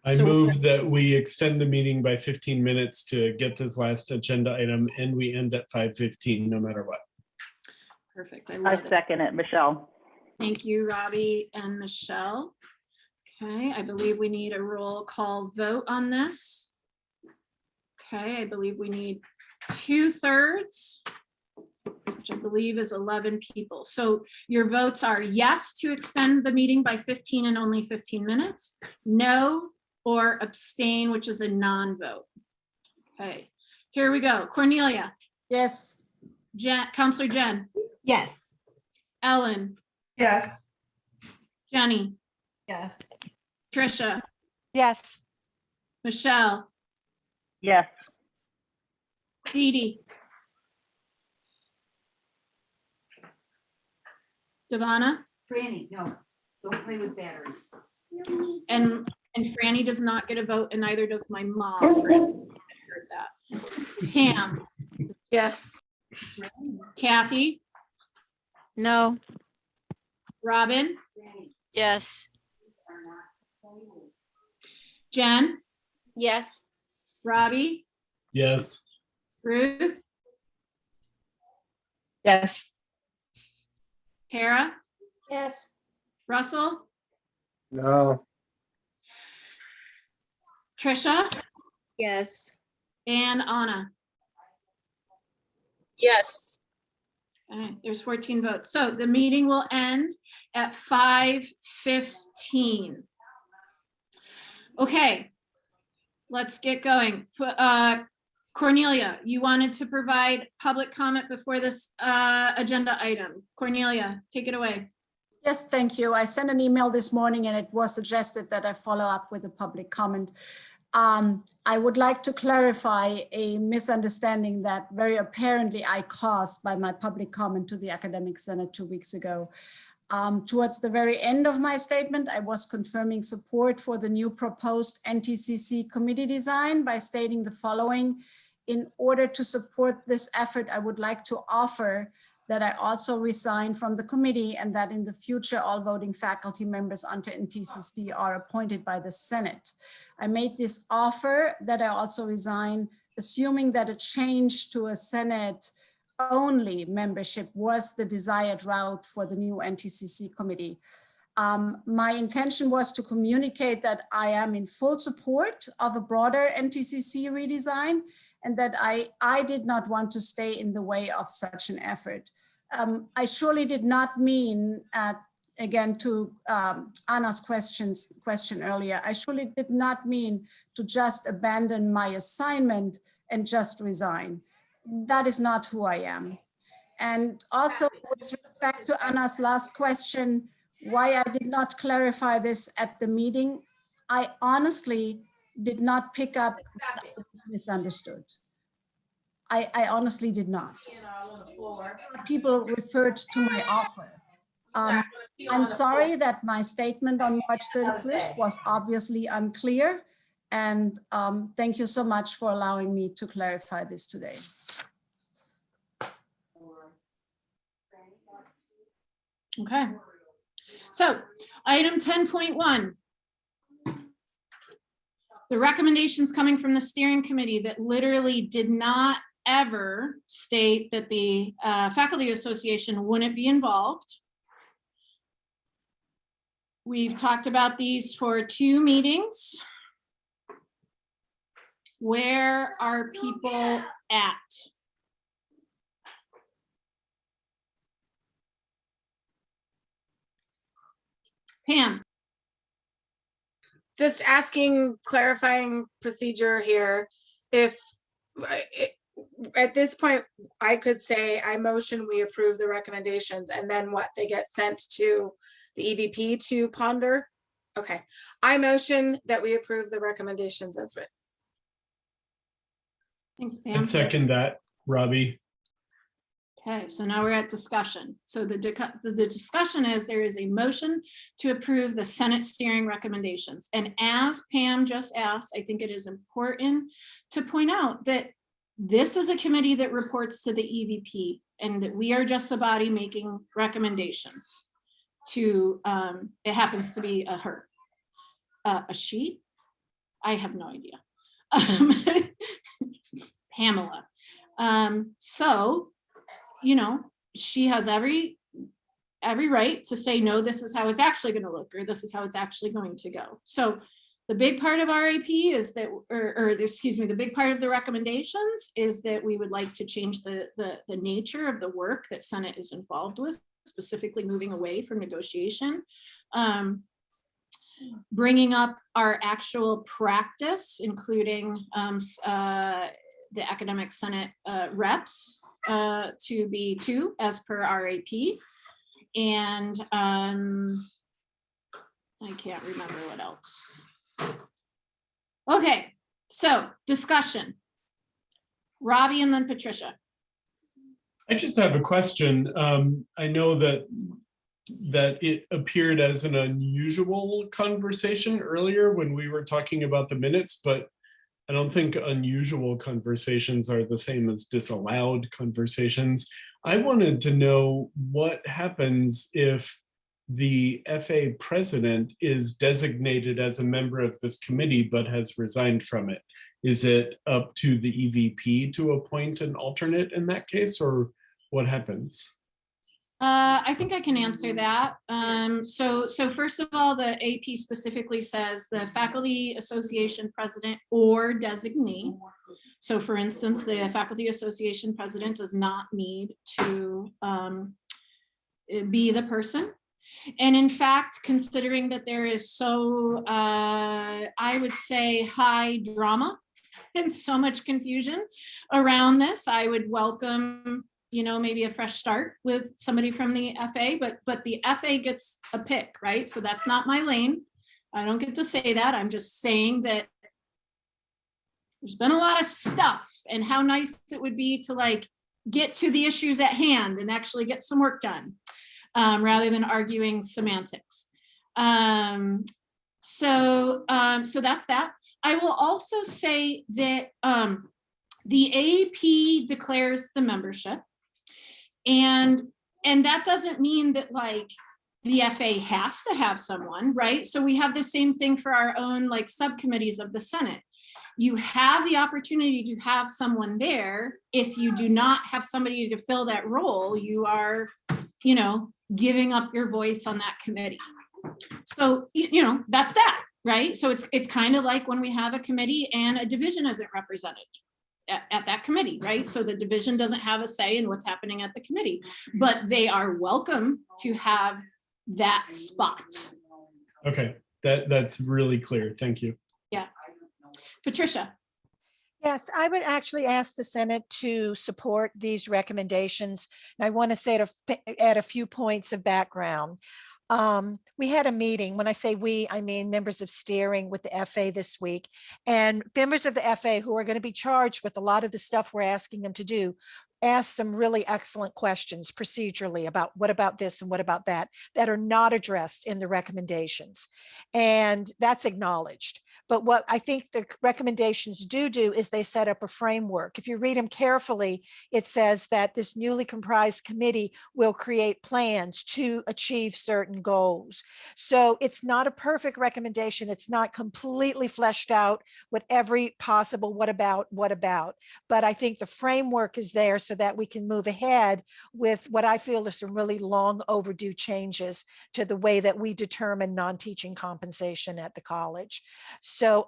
I move that we extend the meeting by 15 minutes to get this last agenda item, and we end at 5:15 no matter what. Perfect. I second it, Michelle. Thank you, Robbie and Michelle. Okay, I believe we need a roll call vote on this. Okay, I believe we need 2/3, which I believe is 11 people. So your votes are yes to extend the meeting by 15 and only 15 minutes, no, or abstain, which is a non-vote. Okay, here we go. Cornelia. Yes. Counselor Jen. Yes. Ellen. Yes. Jenny. Yes. Trisha. Yes. Michelle. Yes. Dee Dee. Devana. Franny, no, don't play with batteries. And Franny does not get a vote, and neither does my mom. Franny. I heard that. Pam. Yes. Kathy. No. Robin. Yes. Jen. Yes. Robbie. Yes. Ruth. Yes. Tara. Yes. Russell. No. Trisha. Yes. And Anna. Yes. Okay, there's 14 votes. So the meeting will end at 5:15. Okay, let's get going. Cornelia, you wanted to provide public comment before this agenda item. Cornelia, take it away. Yes, thank you. I sent an email this morning and it was suggested that I follow up with a public comment. I would like to clarify a misunderstanding that very apparently I caused by my public comment to the Academic Senate 2 weeks ago. Towards the very end of my statement, I was confirming support for the new proposed NTCC committee design by stating the following: in order to support this effort, I would like to offer that I also resign from the committee and that in the future, all voting faculty members under NTCC are appointed by the Senate. I made this offer that I also resign, assuming that a change to a Senate only membership was the desired route for the new NTCC committee. My intention was to communicate that I am in full support of a broader NTCC redesign and that I did not want to stay in the way of such an effort. I surely did not mean, again, to Anna's question earlier, I surely did not mean to just abandon my assignment and just resign. That is not who I am. And also with respect to Anna's last question, why I did not clarify this at the meeting, I honestly did not pick up that I was misunderstood. I honestly did not. People referred to my offer. I'm sorry that my statement on March 31st was obviously unclear. And thank you so much for allowing me to clarify this today. Okay. So item 10.1. The recommendations coming from the steering committee that literally did not ever state that the faculty association wouldn't be involved. We've talked about these for 2 meetings. Where are people at? Pam. Just asking, clarifying procedure here. If at this point, I could say I motion we approve the recommendations and then what, they get sent to the EVP to ponder? Okay, I motion that we approve the recommendations as written. Thanks, Pam. I'd second that, Robbie. Okay, so now we're at discussion. So the discussion is there is a motion to approve the Senate steering recommendations. And as Pam just asked, I think it is important to point out that this is a committee that reports to the EVP and that we are just a body making recommendations to, it happens to be a her, a she, I have no idea. Pamela. So, you know, she has every right to say, no, this is how it's actually going to look, or this is how it's actually going to go. So the big part of RAP is that, or excuse me, the big part of the recommendations is that we would like to change the nature of the work that Senate is involved with, specifically moving away from negotiation, bringing up our actual practice, including the Academic Senate reps to be 2 as per RAP. And I can't remember what else. Okay, so discussion. Robbie and then Patricia. I just have a question. I know that it appeared as an unusual conversation earlier when we were talking about the minutes, but I don't think unusual conversations are the same as disallowed conversations. I wanted to know what happens if the FA president is designated as a member of this committee but has resigned from it. Is it up to the EVP to appoint an alternate in that case, or what happens? I think I can answer that. So first of all, the AP specifically says the faculty association president or designee. So for instance, the faculty association president does not need to be the person. And in fact, considering that there is so, I would say, high drama and so much confusion around this, I would welcome, you know, maybe a fresh start with somebody from the FA, but the FA gets a pick, right? So that's not my lane. I don't get to say that. I'm just saying that there's been a lot of stuff, and how nice it would be to like get to the issues at hand and actually get some work done, rather than arguing semantics. So that's that. I will also say that the AP declares the membership, and that doesn't mean that like the FA has to have someone, right? So we have the same thing for our own like subcommittees of the Senate. You have the opportunity to have someone there. If you do not have somebody to fill that role, you are, you know, giving up your voice on that committee. So, you know, that's that, right? So it's kind of like when we have a committee and a division isn't represented at that committee, right? So the division doesn't have a say in what's happening at the committee, but they are welcome to have that spot. Okay, that's really clear. Thank you. Yeah. Patricia. Yes, I would actually ask the Senate to support these recommendations. And I want to say add a few points of background. We had a meeting. When I say we, I mean members of steering with the FA this week, and members of the FA who are going to be charged with a lot of the stuff we're asking them to do asked some really excellent questions procedurally about what about this and what about that are not addressed in the recommendations. And that's acknowledged. But what I think the recommendations do is they set up a framework. If you read them carefully, it says that this newly comprised committee will create plans to achieve certain goals. So it's not a perfect recommendation. It's not completely fleshed out with every possible what about. But I think the framework is there so that we can move ahead with what I feel is some really long overdue changes to the way that we determine non-teaching compensation at the college. So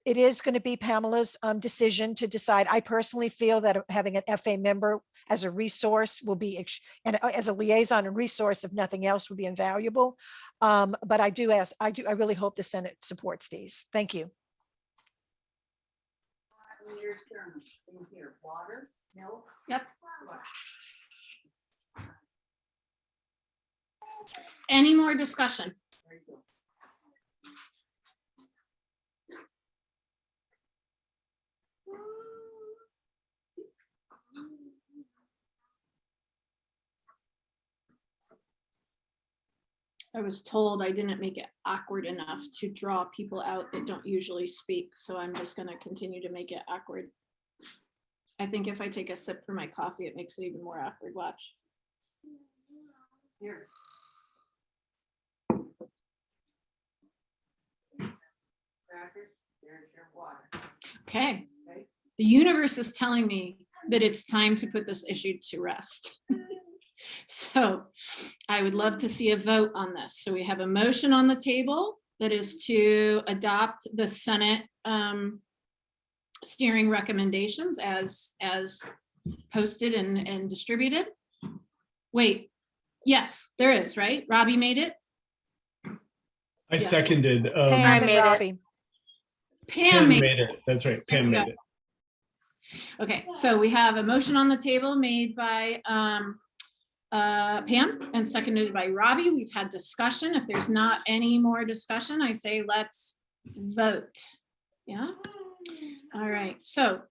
it is going to be Pamela's decision to decide. I personally feel that having an FA member as a resource will be, and as a liaison and resource, if nothing else, would be invaluable. But I really hope the Senate supports these. Thank you. Water, milk. Yep. Any more discussion? I was told I didn't make it awkward enough to draw people out that don't usually speak, so I'm just going to continue to make it awkward. I think if I take a sip for my coffee, it makes it even more awkward. Watch. Here. Okay. The universe is telling me that it's time to put this issue to rest. So I would love to see a vote on this. So we have a motion on the table that is to adopt the Senate steering recommendations as posted and distributed. Wait, yes, there is, right? Robbie made it? I seconded. Pam and Robbie. Pam made it. That's right. Pam made it. Okay, so we have a motion on the table made by Pam and seconded by Robbie. We've had discussion. If there's not any more discussion, I say let's vote. Yeah. All right. So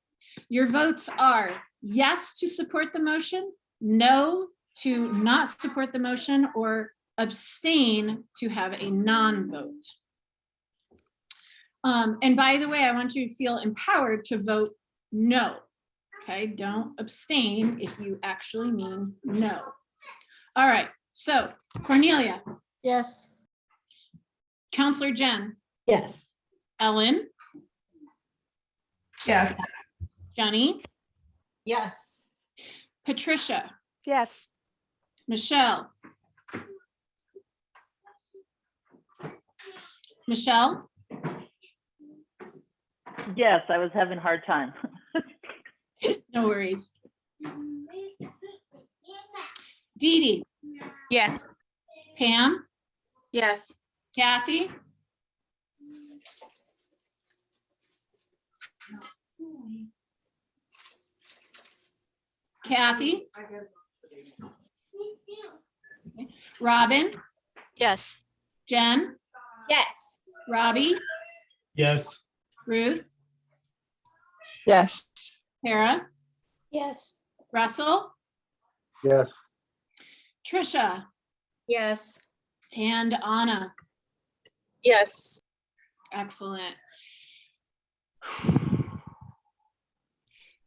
your votes are yes to support the motion, no to not support the motion, or abstain to have a non-vote. And by the way, I want you to feel empowered to vote no. Okay, don't abstain if you actually mean no. All right, so Cornelia. Yes. Counselor Jen. Yes. Ellen. Yes. Jenny. Yes. Patricia. Yes. Michelle. Michelle. Yes, I was having a hard time. No worries. Dee Dee. Yes. Pam. Yes. Kathy. Kathy. Robin. Yes. Jen. Yes. Robbie. Yes. Ruth. Yes. Tara. Yes. Russell. Yes. Trisha. Yes. And Anna. Yes. Excellent.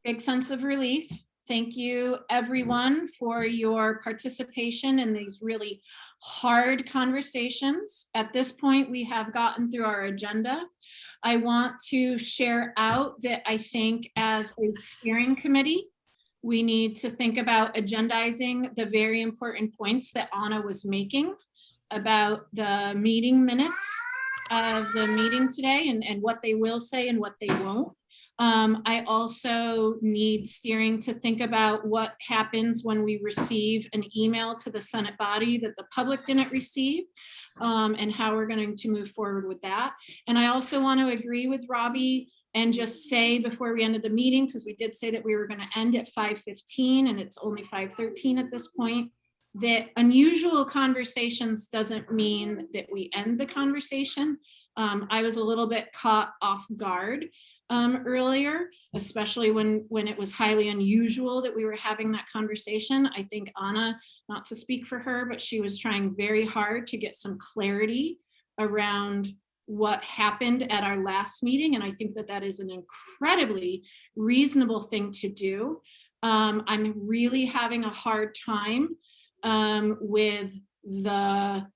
Big sense of relief. Thank you, everyone, for your participation in these really hard conversations. At this point, we have gotten through our agenda. I want to share out that I think as a steering committee, we need to think about agendizing the very important points that Anna was making about the meeting minutes of the meeting today and what they will say and what they won't. I also need steering to think about what happens when we receive an email to the Senate body that the public didn't receive, and how we're going to move forward with that. And I also want to agree with Robbie and just say before we ended the meeting, because we did say that we were going to end at 5:15 and it's only 5:13 at this point, that unusual conversations doesn't mean that we end the conversation. I was a little bit caught off guard earlier, especially when it was highly unusual that we were having that conversation. I think Anna, not to speak for her, but she was trying very hard to get some clarity around what happened at our last meeting. And I think that that is an incredibly reasonable thing to do. I'm really having a hard time with the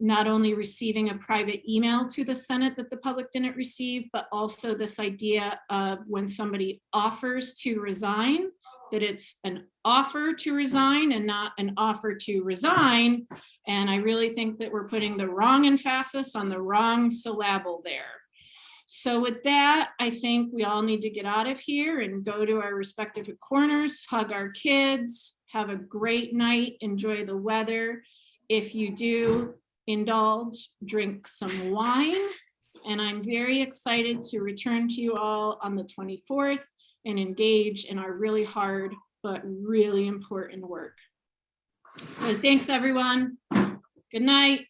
not only receiving a private email to the Senate that the public didn't receive, but also this idea of when somebody offers to resign, that it's an offer to resign and not an offer to resign. And I really think that we're putting the wrong emphasis on the wrong syllable there. So with that, I think we all need to get out of here and go to our respective corners, hug our kids, have a great night, enjoy the weather. If you do, indulge, drink some wine, and I'm very excited to return to you all on the 24th and engage in our really hard but really important work. So thanks, everyone. Good night.